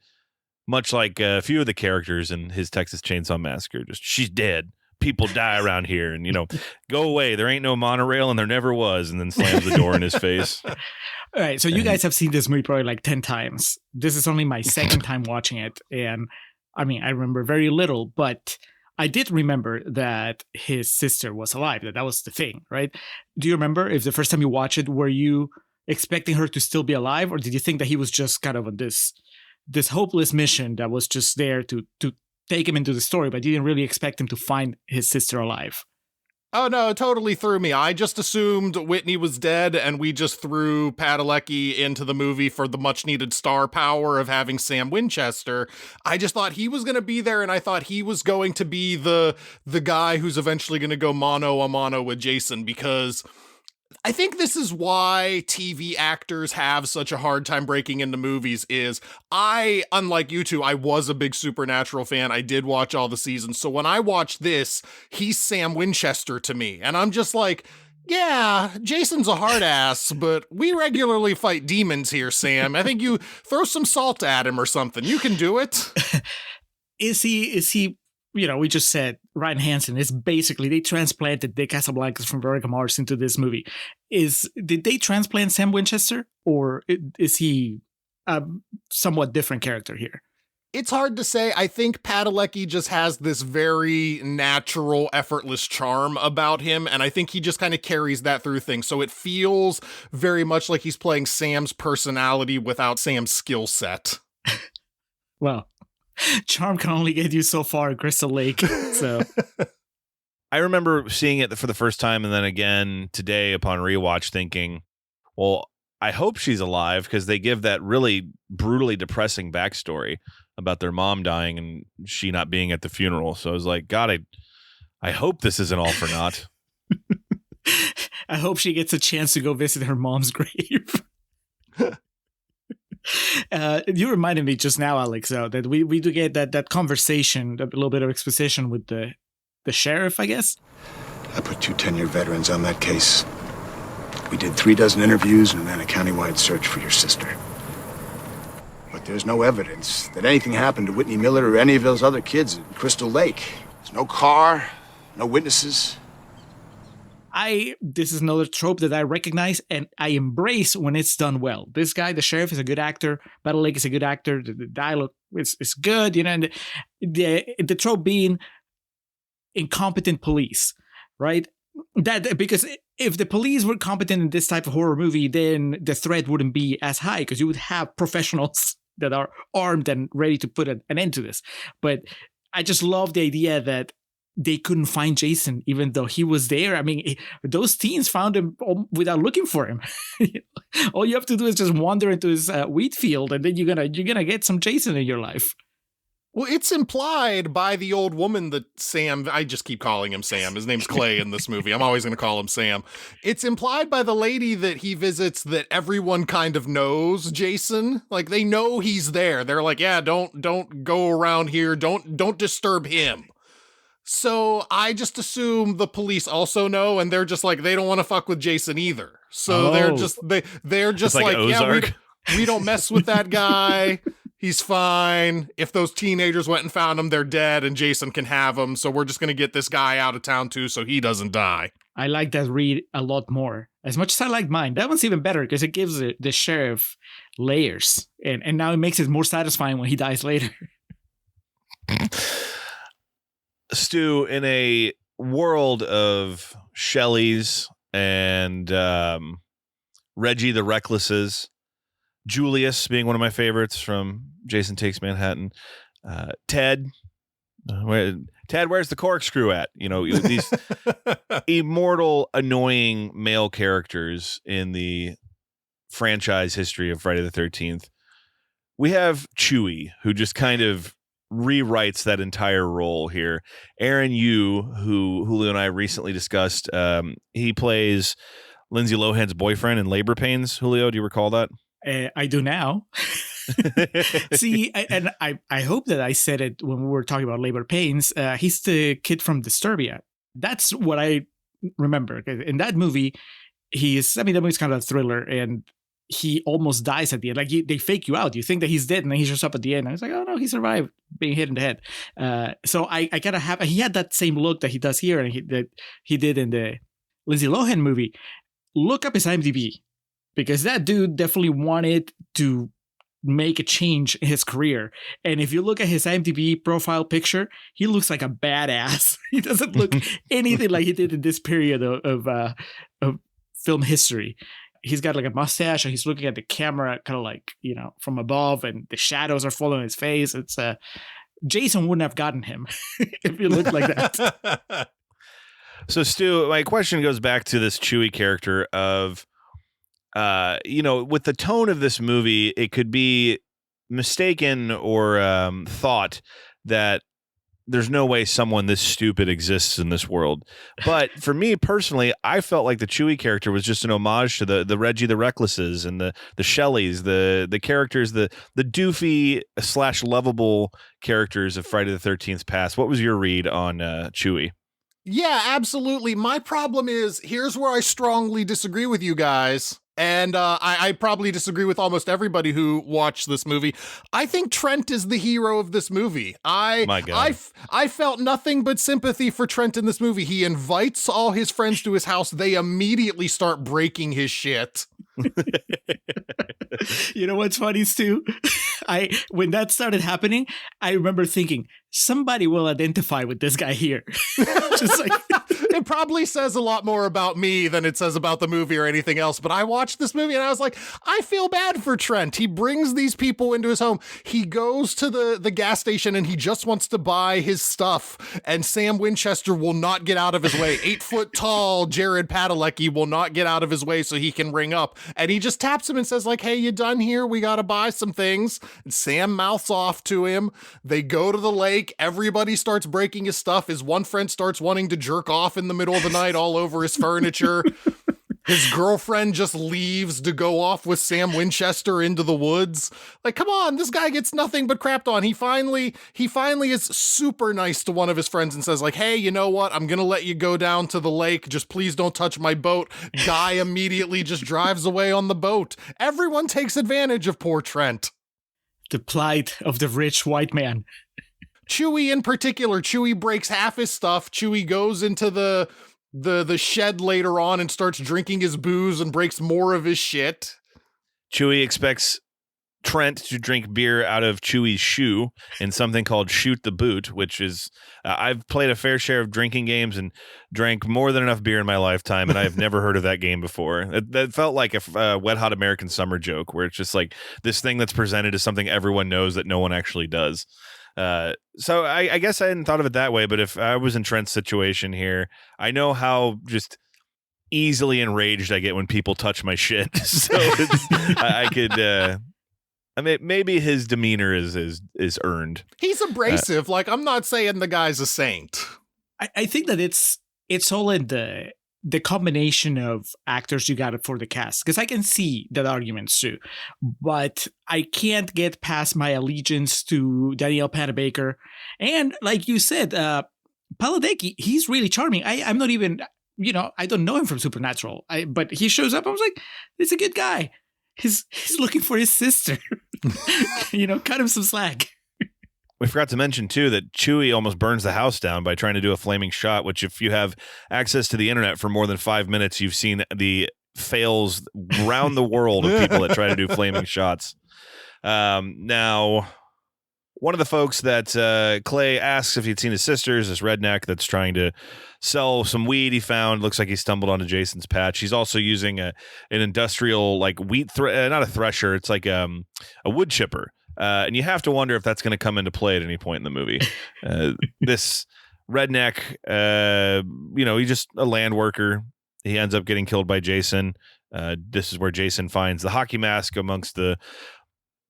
much like a few of the characters in his Texas Chainsaw Massacre, just, she's dead. People die around here, and go away. There ain't no monorail, and there never was. And then slams the door in his face. All right, so you guys have seen this movie probably like 10 times. This is only my second time watching it, and I mean, I remember very little, but I did remember that his sister was alive. That was the thing, right? Do you remember if the first time you watched it, were you expecting her to still be alive, or did you think that he was just kind of on this hopeless mission that was just there to take him into the story, but you didn't really expect him to find his sister alive? Oh, no, it totally threw me. I just assumed Whitney was dead, and we just threw Padalecki into the movie for the much-needed star power of having Sam Winchester. I just thought he was going to be there, and I thought he was going to be the guy who's eventually going to go mano-a-mano with Jason, because I think this is why TV actors have such a hard time breaking into movies. Is unlike you two, I was a big Supernatural fan. I did watch all the seasons. So when I watched this, he's Sam Winchester to me. And I'm just like, yeah, Jason's a hard ass, but we regularly fight demons here, Sam. I think you throw some salt at him or something. You can do it. Is he, we just said Ryan Hansen is basically, they transplanted Dick Casablancas from Veronica Mars into this movie. Did they transplant Sam Winchester, or is he a somewhat different character here? It's hard to say. I think Padalecki just has this very natural, effortless charm about him, and I think he just kind of carries that through things. So it feels very much like he's playing Sam's personality without Sam's skill set. Well, charm can only get you so far at Crystal Lake. So I remember seeing it for the first time, and then again today upon rewatch thinking, well, I hope she's alive, because they give that really brutally depressing backstory about their mom dying and she not being at the funeral. So I was like, God, I hope this isn't all for naught. I hope she gets a chance to go visit her mom's grave. You reminded me just now, Alex, that we do get that conversation, a little bit of exposition with the sheriff, I guess. I put 2 10-year veterans on that case. We did 36 interviews and then a countywide search for your sister. But there's no evidence that anything happened to Whitney Miller or any of those other kids at Crystal Lake. There's no car, No witnesses. This is another trope that I recognize and I embrace when it's done well. This guy, the sheriff, is a good actor. Battle Lake is a good actor. The dialogue is good, and the trope being incompetent police, right? That because if the police were competent in this type of horror movie, then the threat wouldn't be as high because you would have professionals that are armed and ready to put an end to this. But I just love the idea that they couldn't find Jason, even though he was there. I mean, those teens found him without looking for him. All you have to do is just wander into his wheat field, and then you're gonna get some Jason in your life. Well, it's implied by the old woman that Sam, I just keep calling him Sam. His name's Clay in this movie. I'm always going to call him Sam. It's implied by the lady that he visits that everyone kind of knows Jason. Like, they know he's there. They're like, yeah, don't go around here. Don't disturb him. So I just assume the police also know, and they're just like, they don't want to fuck with Jason either. So they're just It's like Ozark. yeah, we don't mess with that guy. He's fine. If those teenagers went and found him, they're dead, and Jason can have them. So we're just going to get this guy out of town too, so he doesn't die. I like that read a lot more. As much as I like mine, that one's even better because it gives the sheriff layers, and now it makes it more satisfying when he dies later. Stu, in a world of Shelleys and Reggie the Recklesses, Julius being one of my favorites from Jason Takes Manhattan, Ted, where's the corkscrew at? You know, these immortal, annoying male characters in the franchise history of Friday the 13th. We have Chewie, who just kind of rewrites that entire role here. Aaron Yu, who Julio and I recently discussed, he plays Lindsay Lohan's boyfriend in Labor Pains. Julio, do you recall that? I do now. See, I hope that I said it when we were talking about Labor Pains. He's the kid from Disturbia. That's what I remember. In that movie, that movie's kind of a thriller, and he almost dies at the end. Like, they fake you out. You think that he's dead, and then he shows up at the end. And it's like, oh no, he survived being hit in the head. So I gotta have. He had that same look that he does here, and that he did in the Lindsay Lohan movie. Look up his IMDb, because that dude definitely wanted to make a change in his career. And if you look at his IMDb profile picture, he looks like a badass. He doesn't look anything like he did in this period of film history. He's got like a mustache, and he's looking at the camera kind of like, you know, from above, and the shadows are following his face. It's Jason wouldn't have gotten him if he looked like that. So, Stu, my question goes back to this Chewie character of, with the tone of this movie, it could be mistaken or thought that there's no way someone this stupid exists in this world. But for me personally, I felt like the Chewie character was just an homage to the Reggie the Recklesses and the Shelleys, the characters, the doofy / lovable characters of Friday the 13th past. What was your read on Chewie? Yeah, absolutely. My problem is, here's where I strongly disagree with you guys. And I probably disagree with almost everybody who watched this movie. I think Trent is the hero of this movie. My God. I felt nothing but sympathy for Trent in this movie. He invites all his friends to his house. They immediately start breaking his shit. You know what's funny, Stu? When that started happening, I remember thinking, somebody will identify with this guy here. Just like... It probably says a lot more about me than it says about the movie or anything else, but I watched this movie and I was like, I feel bad for Trent. He brings these people into his home. He goes to the gas station and he just wants to buy his stuff, and Sam Winchester will not get out of his way. 8 foot tall Jared Padalecki will not get out of his way so he can ring up, and he just taps him and says like, hey, you done here? We gotta buy some things. And Sam mouths off to him. They go to the lake. Everybody starts breaking his stuff. His one friend starts wanting to jerk off in the middle of the night all over his furniture. His girlfriend just leaves to go off with Sam Winchester into the woods. Like, come on, this guy gets nothing but crapped on. He finally is super nice to one of his friends and says like, hey, you know what? I'm going to let you go down to the lake. Just please don't touch my boat. Guy immediately just drives away on the boat. Everyone takes advantage of poor Trent. The plight of the rich white man. Chewie in particular, Chewie breaks half his stuff. Chewie goes into the shed later on and starts drinking his booze and breaks more of his shit. Chewie expects Trent to drink beer out of Chewie's shoe in something called Shoot the Boot, which is I've played a fair share of drinking games and drank more than enough beer in my lifetime, and I've never heard of that game before. That felt like a Wet Hot American Summer joke, where it's just like this thing that's presented as something everyone knows that no one actually does. So I guess I hadn't thought of it that way, but if I was in Trent's situation here, I know how just easily enraged I get when people touch my shit. So I could. I mean, maybe his demeanor is earned. He's abrasive. Like, I'm not saying the guy's a saint. I think that it's all in the combination of actors you got for the cast, because I can see that argument too, but I can't get past my allegiance to Danielle Panabaker, and like you said, Paladecki, he's really charming. I'm not even, I don't know him from Supernatural, but he shows up. I was like, it's a good guy. He's looking for his sister. Cut him some slack. We forgot to mention, too, that Chewie almost burns the house down by trying to do a flaming shot, which if you have access to the internet for more than 5 minutes, you've seen the fails around the world of people that try to do flaming shots. Now, one of the folks that Clay asks if he'd seen his sister is this redneck that's trying to sell some weed he found. Looks like he stumbled onto Jason's patch. He's also using an industrial, like, wheat, not a thresher. It's like a wood chipper. And you have to wonder if that's going to come into play at any point in the movie. This redneck, he's just a land worker. He ends up getting killed by Jason. This is where Jason finds the hockey mask amongst the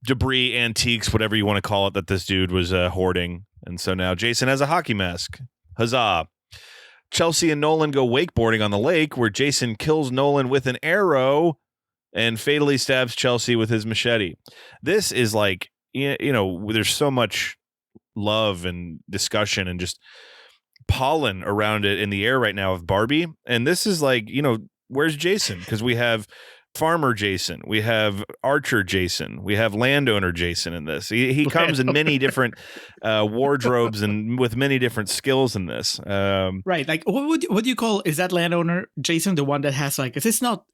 debris, antiques, whatever you want to call it, that this dude was hoarding. And so now Jason has a hockey mask. Huzzah. Chelsea and Nolan go wakeboarding on the lake, where Jason kills Nolan with an arrow and fatally stabs Chelsea with his machete. This is like, there's so much love and discussion and just pollen around it in the air right now of Barbie. And this is like, where's Jason? Because we have Farmer Jason, we have Archer Jason, we have Landowner Jason in this. He comes in many different wardrobes and with many different skills in this. Right, like what do you call, is that Landowner Jason the one that has like, it's not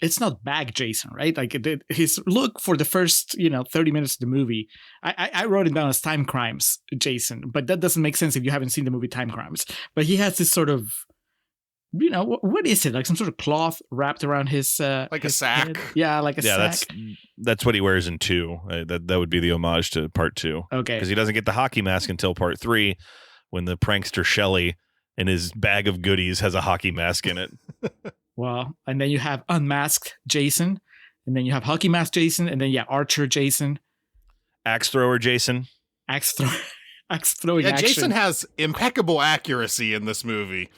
bag Jason, right? Like his look for the first 30 minutes of the movie, I wrote it down as Time Crimes Jason, but that doesn't make sense if you haven't seen the movie Time Crimes. But he has this sort of, what is it? Like some sort of cloth wrapped around his like his a sack. head? Yeah, like a sack. That's what he wears in 2. That would be the homage to part 2. Okay, because he doesn't get the hockey mask until part 3, when the prankster Shelley in his bag of goodies has a hockey mask in it. Well, and then you have unmasked Jason, and then you have hockey mask Jason, and then Archer Jason, axe thrower Jason, axe throwing. Yeah, action. Jason has impeccable accuracy in this movie,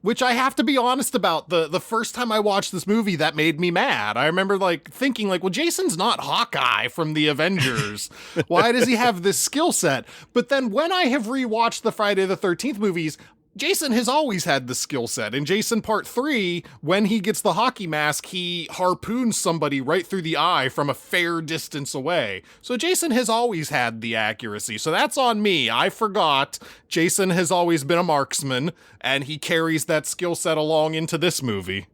which I have to be honest about. The first time I watched this movie, that made me mad. I remember thinking well, Jason's not Hawkeye from the Avengers. Why does he have this skill set? But then when I have rewatched the Friday the 13th movies, Jason has always had the skill set. In Jason Part 3, when he gets the hockey mask, he harpoons somebody right through the eye from a fair distance away. So Jason has always had the accuracy. So that's on me. I forgot. Jason has always been a marksman, and he carries that skill set along into this movie.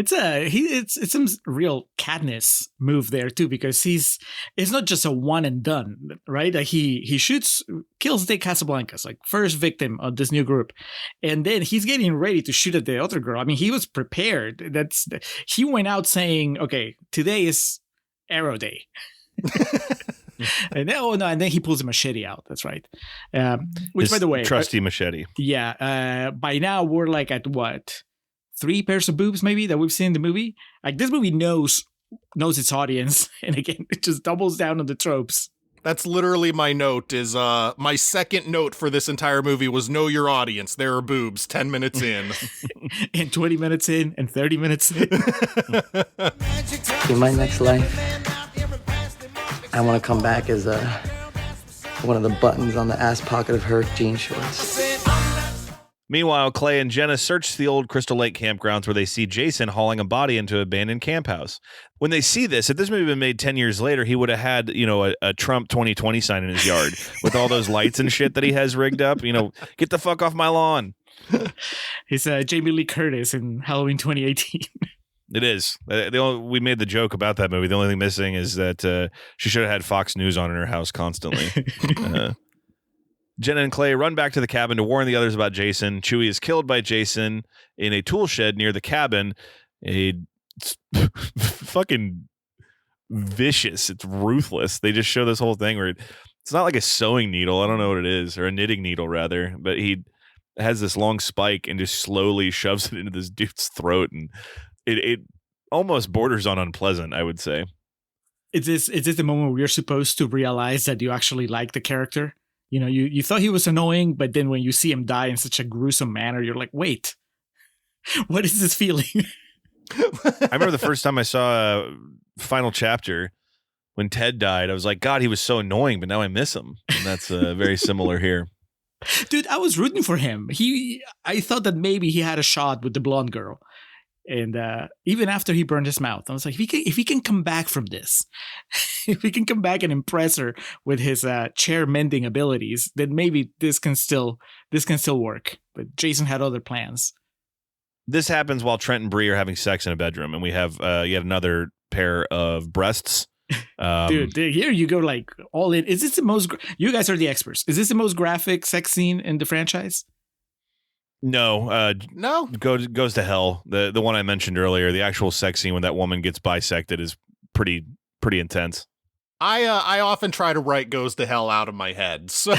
It's some real Katniss move there too, because it's not just a one and done, right? Like he kills the Casablancas, like first victim of this new group, and then he's getting ready to shoot at the other girl. I mean, he was prepared. He went out saying, "Okay, today is arrow day." And then he pulls a machete out. That's right. Which, by the way, trusty machete. Yeah. By now we're like at what? 3 pairs of boobs maybe that we've seen in the movie. Like this movie knows its audience, and again it just doubles down on the tropes. That's literally my note. Is my second note for this entire movie was know your audience. There are boobs 10 minutes in. And 20 minutes in and 30 minutes in. In my next life, I want to come back as one of the buttons on the ass pocket of her jean shorts. Meanwhile, Clay and Jenna search the old Crystal Lake campgrounds where they see Jason hauling a body into an abandoned camp house. When they see this, if this movie had been made 10 years later, he would have had, a Trump 2020 sign in his yard with all those lights and shit that he has rigged up. Get the fuck off my lawn. He's Jamie Lee Curtis in Halloween 2018. It is. We made the joke about that movie. The only thing missing is that she should have had Fox News on in her house constantly. Jenna and Clay run back to the cabin to warn the others about Jason. Chewie is killed by Jason in a tool shed near the cabin. It's fucking vicious. It's ruthless. They just show this whole thing where it's not like a sewing needle. I don't know what it is, or a knitting needle rather, but he has this long spike and just slowly shoves it into this dude's throat, and it almost borders on unpleasant, I would say. Is this the moment where you're supposed to realize that you actually like the character? You thought he was annoying, but then when you see him die in such a gruesome manner, you're like, wait, what is this feeling? I remember the first time I saw Final Chapter when Ted died, I was like, God, he was so annoying, but now I miss him. And that's very similar here. Dude, I was rooting for him. I thought that maybe he had a shot with the blonde girl. And even after he burned his mouth, I was like, if he can come back from this, if he can come back and impress her with his chair mending abilities, then maybe this can still work. But Jason had other plans. This happens while Trent and Bree are having sex in a bedroom, and we have yet another pair of breasts. Dude, here you go, like all in. Is this the most? You guys are the experts. Is this the most graphic sex scene in the franchise? No, No. Goes to hell. The one I mentioned earlier, the actual sex scene when that woman gets bisected is pretty intense. I often try to write "goes to hell" out of my head. So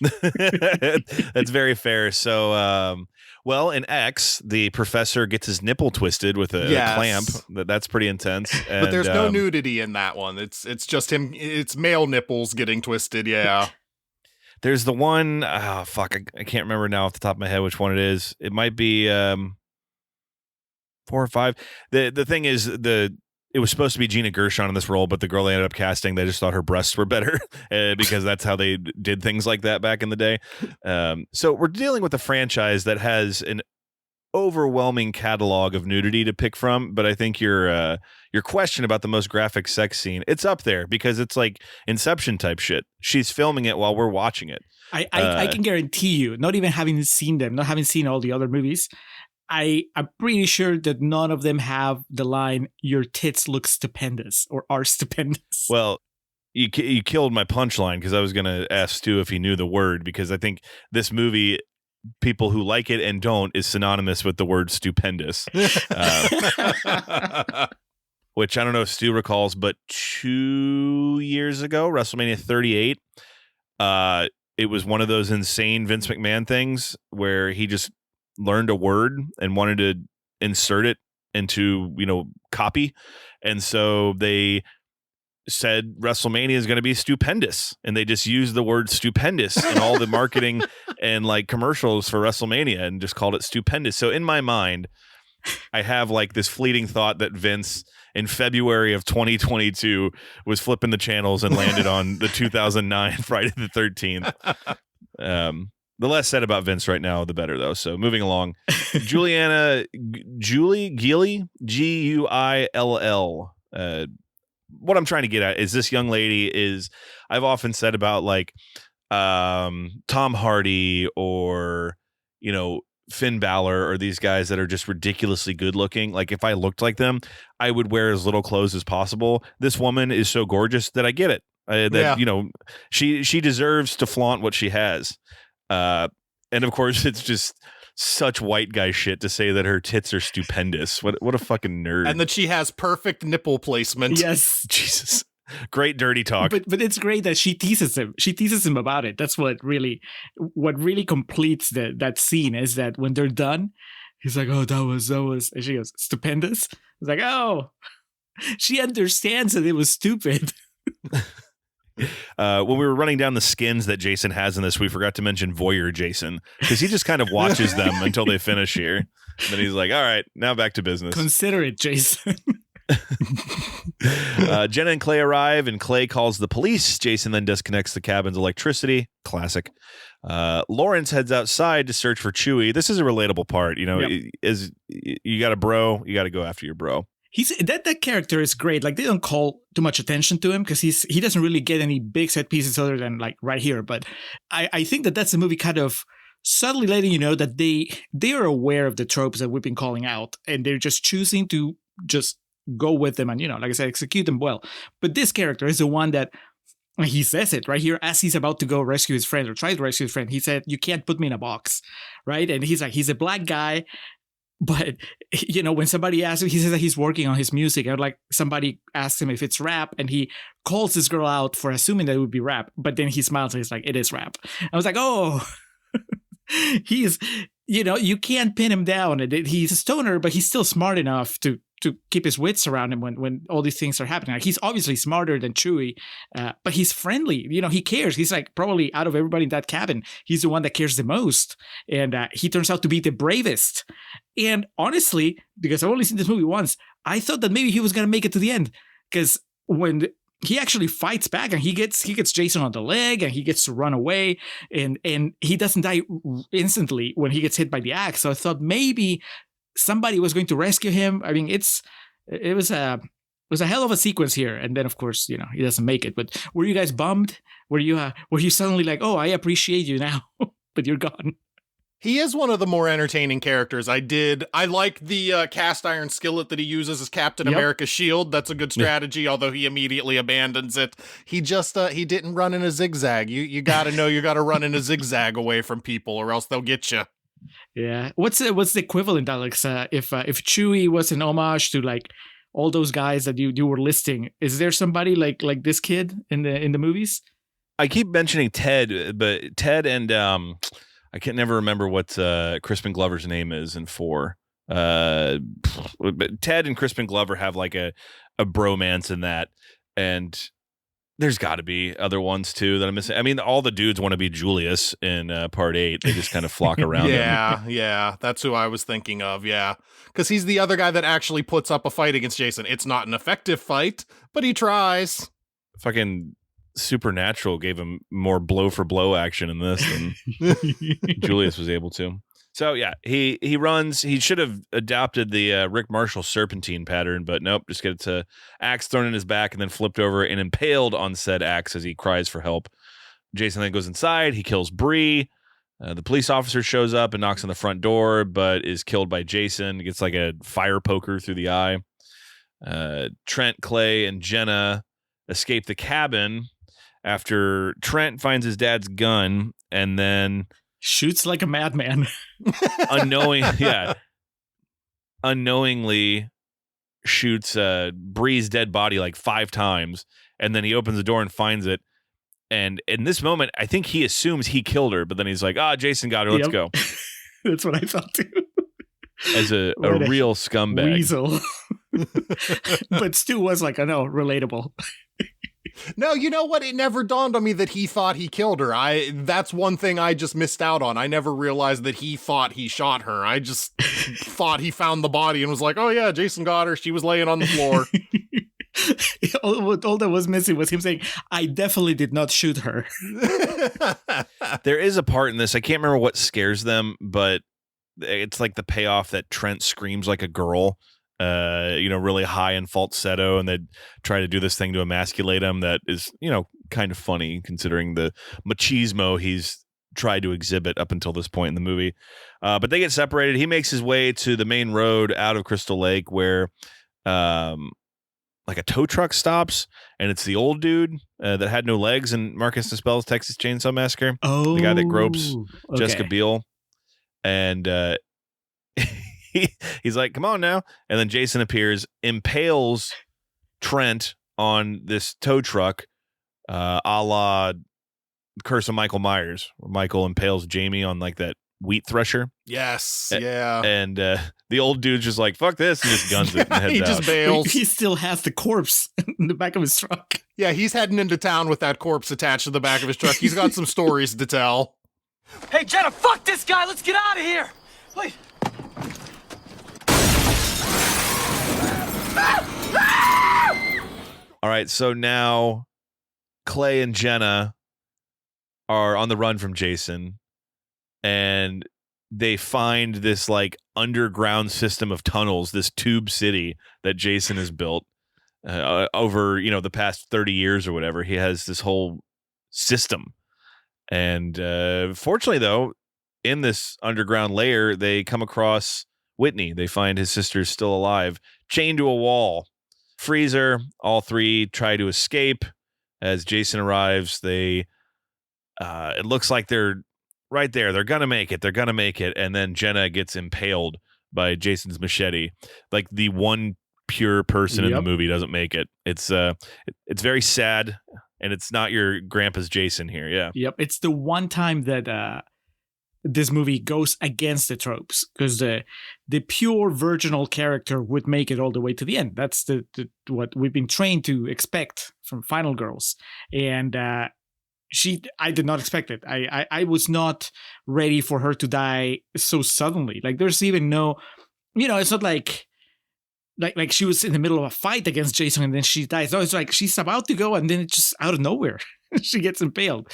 that's very fair. So, well, in X, the professor gets his nipple twisted with a clamp. That's pretty intense. And, but there's no nudity in that one. It's just him. It's male nipples getting twisted. Yeah. There's the one, fuck, I can't remember now off the top of my head which one it is. It might be 4 or 5. The thing is, it was supposed to be Gina Gershon in this role, but the girl they ended up casting, they just thought her breasts were better because that's how they did things like that back in the day. So we're dealing with a franchise that has an overwhelming catalog of nudity to pick from, but I think your question about the most graphic sex scene, it's up there because it's like Inception type shit. She's filming it while we're watching it. I can guarantee you, not even having seen them, not having seen all the other movies, I'm pretty sure that none of them have the line, your tits look stupendous or are stupendous. Well, you killed my punchline because I was going to ask Stu if he knew the word, because I think this movie, people who like it and don't, is synonymous with the word stupendous. Which I don't know if Stu recalls, but 2 years ago, WrestleMania 38, it was one of those insane Vince McMahon things where he just learned a word and wanted to insert it into, copy. And so they said WrestleMania is going to be stupendous, and they just used the word stupendous in all the marketing and like commercials for WrestleMania and just called it stupendous. So in my mind, I have like this fleeting thought that Vince in February of 2022 was flipping the channels and landed on the 2009 Friday the 13th. The less said about Vince right now, the better, though. So moving along, Julie Guill, Guill. What I'm trying to get at is this young lady is, I've often said about like Tom Hardy or, Finn Balor or these guys that are just ridiculously good looking. Like if I looked like them, I would wear as little clothes as possible. This woman is so gorgeous that I get it. She deserves to flaunt what she has. And of course, it's just such white guy shit to say that her tits are stupendous. What a fucking nerd. And that she has perfect nipple placement. Yes. Jesus. Great dirty talk. But it's great that she teases him. She teases him about it. That's what really completes that scene, is that when they're done, he's like, oh, that was, and she goes, stupendous. It's like, oh, she understands that it was stupid. When we were running down the skins that Jason has in this, we forgot to mention Voyeur Jason, because he just kind of watches them until they finish here. And then he's like, all right, now back to business. Consider it, Jason. Jenna and Clay arrive, and Clay calls the police. Jason then disconnects the cabin's electricity. Classic. Lawrence heads outside to search for Chewie. This is a relatable part. You know, is you got a bro, you got to go after your bro. He's that character is great. Like, they don't call too much attention to him because he doesn't really get any big set pieces other than like right here. But I think that's the movie kind of subtly letting you know that they are aware of the tropes that we've been calling out, and they're just choosing to just go with them and, you know, like I said, execute them well. But this character is the one that, he says it right here as he's about to go rescue his friend or try to rescue his friend. He said, "You can't put me in a box," right? And he's like, he's a black guy, but, you know, when somebody asks him, he says that he's working on his music. And like, somebody asks him if it's rap, and he calls this girl out for assuming that it would be rap. But then he smiles and he's like, "It is rap." I was like, oh, he's, you know, you can't pin him down. He's a stoner, but he's still smart enough to keep his wits around him when all these things are happening. Like, he's obviously smarter than Chewie, but he's friendly. You know, he cares. He's like, probably out of everybody in that cabin, he's the one that cares the most. And he turns out to be the bravest. And honestly, because I've only seen this movie once, I thought that maybe he was going to make it to the end. Because when he actually fights back and he gets Jason on the leg and he gets to run away, and he doesn't die instantly when he gets hit by the axe. So I thought maybe somebody was going to rescue him. I mean, it was a hell of a sequence here. And then, of course, you know, he doesn't make it. But were you guys bummed? Were you suddenly like, "Oh, I appreciate you now," but you're gone? He is one of the more entertaining characters. I like the cast iron skillet that he uses as Captain America's shield. That's a good strategy, although he immediately abandons it. He just he didn't run in a zigzag. You got to know you got to run in a zigzag away from people, or else they'll get you. Yeah. What's the equivalent, Alex? If Chewie was an homage to like all those guys that you were listing, is there somebody like this kid in the movies? I keep mentioning Ted, but Ted and I can never remember what Crispin Glover's name is in 4. But Ted and Crispin Glover have like a bromance in that, and there's got to be other ones too that I'm missing. I mean, all the dudes want to be Julius in Part 8. They just kind of flock around him. Yeah, that's who I was thinking of. Yeah, because he's the other guy that actually puts up a fight against Jason. It's not an effective fight, but he tries. Fucking Supernatural gave him more blow for blow action in this than Julius was able to. So yeah, he runs. He should have adopted the Rick Marshall serpentine pattern, but nope. Just gets a axe thrown in his back and then flipped over and impaled on said axe as he cries for help. Jason then goes inside. He kills Bree. The police officer shows up and knocks on the front door, but is killed by Jason. He gets like a fire poker through the eye. Trent, Clay, and Jenna escape the cabin after Trent finds his dad's gun and then shoots like a madman. Unknowingly shoots Bree's dead body like 5 times, and then he opens the door and finds it. And in this moment, I think he assumes he killed her, but then he's like, Jason got her, let's go. That's what I thought too. As a real scumbag. Weasel. But Stu was like, I know, relatable. No, you know what? It never dawned on me that he thought he killed her. That's one thing I just missed out on. I never realized that he thought he shot her. I just thought he found the body and was like, "Oh yeah, Jason got her. She was laying on the floor." All that was missing was him saying, "I definitely did not shoot her." There is a part in this, I can't remember what scares them, but it's like the payoff that Trent screams like a girl. Really high in falsetto, and they try to do this thing to emasculate him that is, kind of funny considering the machismo he's tried to exhibit up until this point in the movie. But they get separated. He makes his way to the main road out of Crystal Lake where like a tow truck stops, and it's the old dude that had no legs in Marcus Dispel's Texas Chainsaw Massacre. Oh, the guy that gropes Jessica Biel. And he's like, "Come on now." And then Jason appears, impales Trent on this tow truck, a la Curse of Michael Myers, where Michael impales Jamie on like that wheat thresher. Yes. Yeah. And the old dude's just like, "Fuck this," and just guns it and heads he just out. bails. He still has the corpse in the back of his truck. Yeah, he's heading into town with that corpse attached to the back of his truck. He's got some stories to tell. Hey, Jenna, fuck this guy. Let's get out of here. Please. All right, so now Clay and Jenna are on the run from Jason, and they find this like underground system of tunnels, this tube city that Jason has built over, the past 30 years or whatever. He has this whole system. And fortunately, though, in this underground layer, they come across Whitney. They find his sister's still alive, chained to a wall. Freezer, all three try to escape. As Jason arrives, it looks like they're right there. They're gonna make it. And then Jenna gets impaled by Jason's machete. Like the one pure person in the movie doesn't make it. It's very sad, and it's not your grandpa's Jason here. Yeah. Yep. It's the one time that this movie goes against the tropes, because the pure virginal character would make it all the way to the end. That's the what we've been trained to expect from Final Girls. And I did not expect it. I was not ready for her to die so suddenly. Like, there's even no, it's not like she was in the middle of a fight against Jason and then she dies. No, it's like she's about to go and then it's just out of nowhere she gets impaled.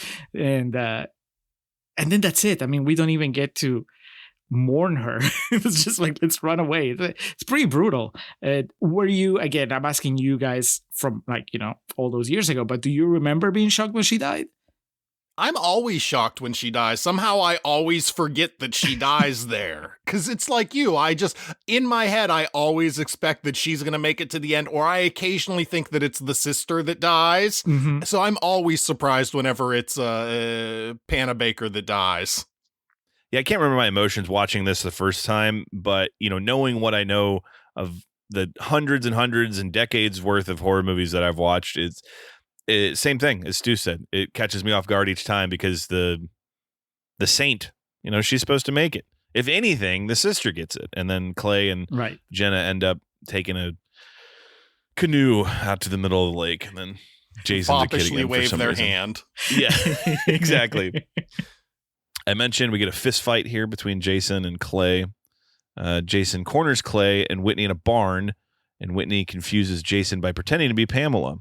And then that's it. I mean, we don't even get to mourn her. It's just like, let's run away. It's pretty brutal. Were you, again, I'm asking you guys from all those years ago, but do you remember being shocked when she died? I'm always shocked when she dies. Somehow I always forget that she dies there. Because it's like you. In my head, I always expect that she's going to make it to the end, or I occasionally think that it's the sister that dies. Mm-hmm. So I'm always surprised whenever it's Panna Baker that dies. Yeah, I can't remember my emotions watching this the first time, but, knowing what I know of the hundreds and hundreds and decades worth of horror movies that I've watched, same thing as Stu said. It catches me off guard each time because the saint, she's supposed to make it. If anything, the sister gets it. And then Clay and Jenna end up taking a canoe out to the middle of the lake. And then Jason's a kid again wave for some their reason. hand. Yeah, exactly. I mentioned we get a fist fight here between Jason and Clay. Jason corners Clay and Whitney in a barn, and Whitney confuses Jason by pretending to be Pamela.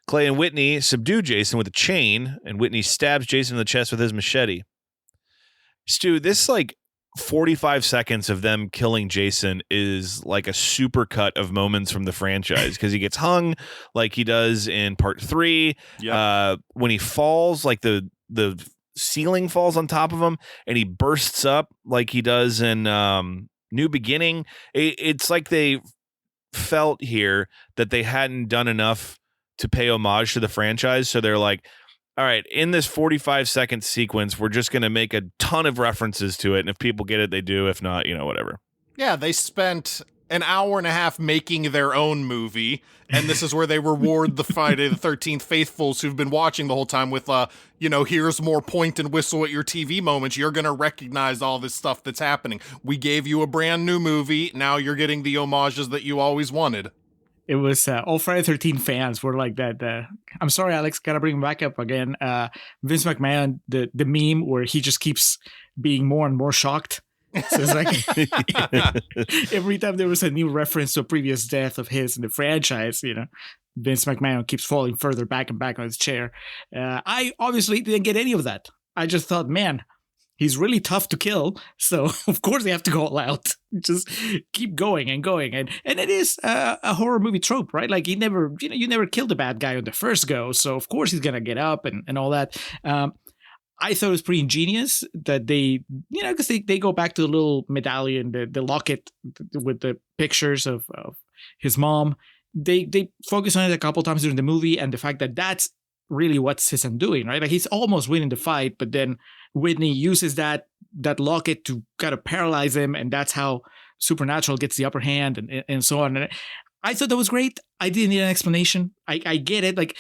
Clay and Whitney subdue Jason with a chain, and Whitney stabs Jason in the chest with his machete. Stu, this 45 seconds of them killing Jason is like a super cut of moments from the franchise, because he gets hung like he does in part 3. Yep. When he falls, like the ceiling falls on top of him, and he bursts up like he does in New Beginning. It's like they felt here that they hadn't done enough to pay homage to the franchise. So they're like, all right, in this 45-second sequence, we're just going to make a ton of references to it. And if people get it, they do. If not, whatever. Yeah, they spent an hour and a half making their own movie. And this is where they reward the Friday the 13th faithfuls who've been watching the whole time with, here's more point and whistle at your TV moments. You're going to recognize all this stuff that's happening. We gave you a brand new movie. Now you're getting the homages that you always wanted. It was all Friday 13 fans were like that. I'm sorry, Alex, gotta bring him back up again. Vince McMahon, the meme where he just keeps being more and more shocked. So it's like every time there was a new reference to a previous death of his in the franchise, Vince McMahon keeps falling further back and back on his chair. I obviously didn't get any of that. I just thought, man, he's really tough to kill, so of course they have to go all out. Just keep going and going, and it is a horror movie trope, right? Like you never killed a bad guy on the first go, so of course he's gonna get up and all that. I thought it was pretty ingenious that they, because they go back to the little medallion, the locket with the pictures of his mom. They focus on it a couple times during the movie, and the fact that that's really what Sis undoing, right? Like he's almost winning the fight, but then Whitney uses that locket to kind of paralyze him, and that's how Supernatural gets the upper hand and so on. And I thought that was great. I didn't need an explanation. I get it. Like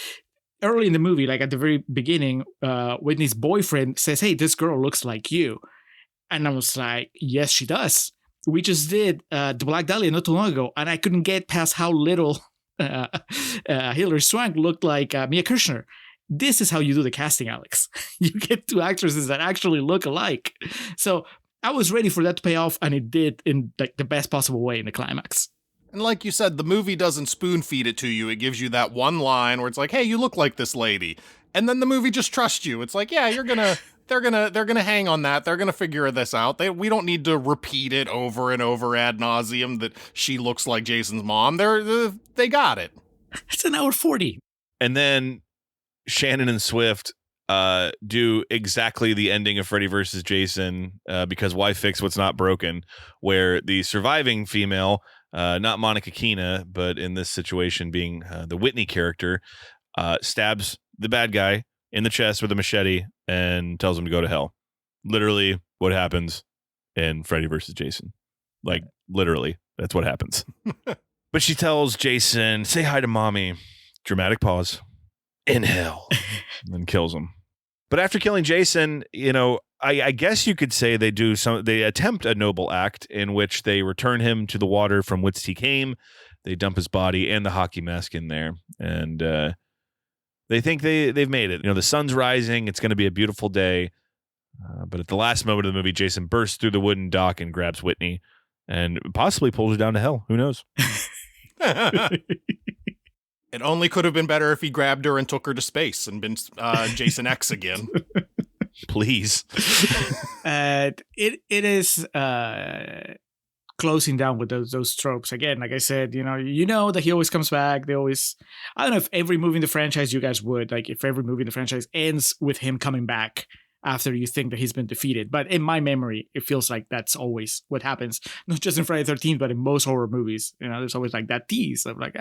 early in the movie, like at the very beginning, Whitney's boyfriend says, "Hey, this girl looks like you." And I was like, yes, she does. We just did the Black Dahlia not too long ago, and I couldn't get past how little Hilary Swank looked like Mia Kirshner. This is how you do the casting, Alex. You get two actresses that actually look alike. So I was ready for that to pay off, and it did in like the best possible way in the climax. And like you said, the movie doesn't spoon feed it to you. It gives you that one line where it's like, hey, you look like this lady. And then the movie just trusts you. It's like, yeah, they're gonna hang on that. They're gonna figure this out. We don't need to repeat it over and over ad nauseum that she looks like Jason's mom. They got it. It's an hour 40. And then Shannon and Swift do exactly the ending of Freddy versus Jason, because why fix what's not broken, where the surviving female, not Monica Keena, but in this situation being the Whitney character, stabs the bad guy in the chest with a machete and tells him to go to hell. Literally what happens in Freddy versus Jason. Like, literally, that's what happens. But she tells Jason, say hi to mommy. Dramatic pause. In hell. And then kills him. But after killing Jason, I guess you could say they attempt a noble act in which they return him to the water from whence he came. They dump his body and the hockey mask in there. And they think they've made it. The sun's rising. It's going to be a beautiful day. But at the last moment of the movie, Jason bursts through the wooden dock and grabs Whitney and possibly pulls her down to hell. Who knows? It only could have been better if he grabbed her and took her to space and been Jason X again. Please. It is closing down with those tropes again. Like I said, that he always comes back. I don't know if every movie in the franchise you guys would, like if every movie in the franchise ends with him coming back after you think that he's been defeated. But in my memory, it feels like that's always what happens. Not just in Friday the 13th, but in most horror movies. There's always like that tease of like,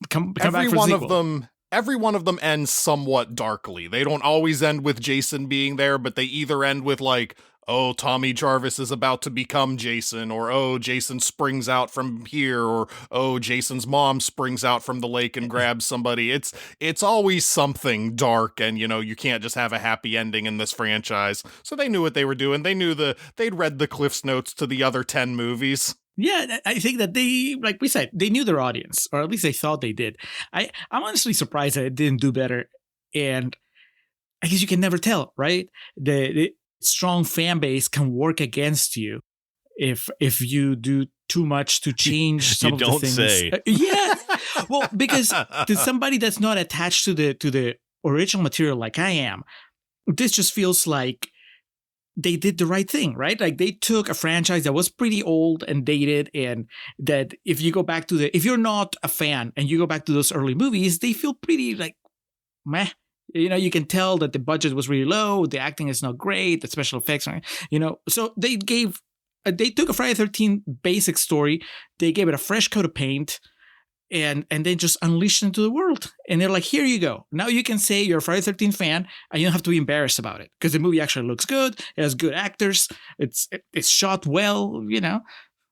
come back for the sequel. Every one of them ends somewhat darkly. They don't always end with Jason being there, but they either end with like, oh, Tommy Jarvis is about to become Jason, or oh, Jason springs out from here, or oh, Jason's mom springs out from the lake and grabs somebody. It's always something dark, and you can't just have a happy ending in this franchise. So they knew what they were doing. They knew they'd read the Cliff's Notes to the other 10 movies. Yeah, I think that they, like we said, they knew their audience, or at least they thought they did. I'm honestly surprised that it didn't do better, and I guess you can never tell, right? The strong fan base can work against you if you do too much to change some of the things. You don't say. Yeah, well, because to somebody that's not attached to the original material like I am, this just feels like they did the right thing, right? Like they took a franchise that was pretty old and dated, and that if you go back to if you're not a fan and you go back to those early movies, they feel pretty like meh. You can tell that the budget was really low, the acting is not great, the special effects, so they took a Friday the 13th basic story, they gave it a fresh coat of paint, and then just unleashed it into the world. And they're like, here you go. Now you can say you're a Friday the 13th fan, and you don't have to be embarrassed about it, because the movie actually looks good, it has good actors, it's shot well,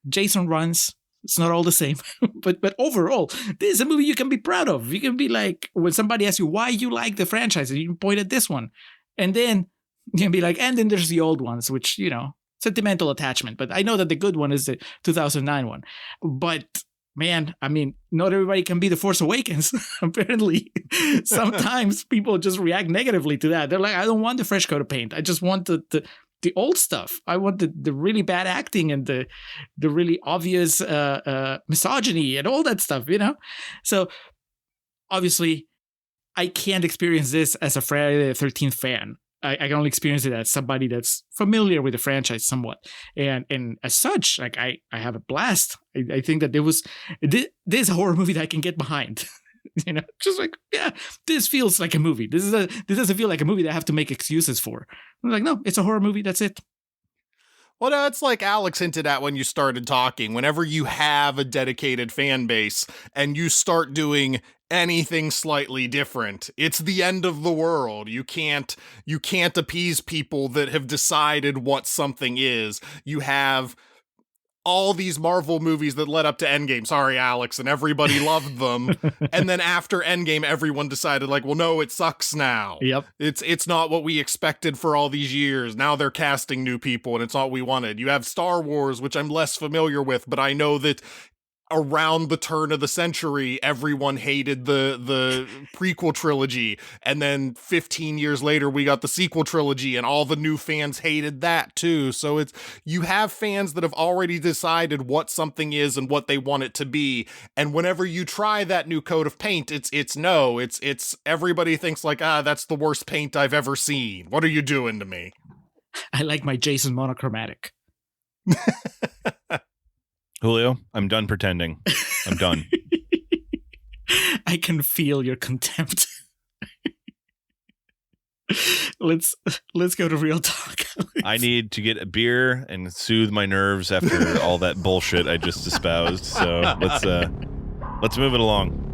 Jason runs. It's not all the same, but overall, this is a movie you can be proud of. You can be like, when somebody asks you why you like the franchise, and you can point at this one, and then you can be like, and then there's the old ones, which sentimental attachment. But I know that the good one is the 2009 one. But man, I mean, not everybody can be the Force Awakens. Apparently, sometimes people just react negatively to that. They're like, I don't want the fresh coat of paint. I just want the old stuff. I want the really bad acting and the really obvious misogyny and all that stuff, So obviously, I can't experience this as a Friday the 13th fan. I can only experience it as somebody that's familiar with the franchise somewhat. And as such, like I have a blast. I think that this is a horror movie that I can get behind. Just like, yeah, this feels like a movie. This doesn't feel like a movie that I have to make excuses for. I'm like, no, it's a horror movie. That's it. Well, no, it's like Alex hinted at when you started talking. Whenever you have a dedicated fan base and you start doing anything slightly different, it's the end of the world. You can't appease people that have decided what something is. You have all these Marvel movies that led up to Endgame. Sorry, Alex, and everybody loved them. And then after Endgame, everyone decided like, well, no, it sucks now. Yep. It's not what we expected for all these years. Now they're casting new people and it's not what we wanted. You have Star Wars, which I'm less familiar with, but I know that around the turn of the century, everyone hated the prequel trilogy. And then 15 years later, we got the sequel trilogy and all the new fans hated that too. So you have fans that have already decided what something is and what they want it to be. And whenever you try that new coat of paint, it's everybody thinks like, that's the worst paint I've ever seen. What are you doing to me? I like my Jason monochromatic. Julio, I'm done pretending. I'm done. I can feel your contempt. Let's go to real talk. I need to get a beer and soothe my nerves after all that bullshit I just espoused. So let's move it along.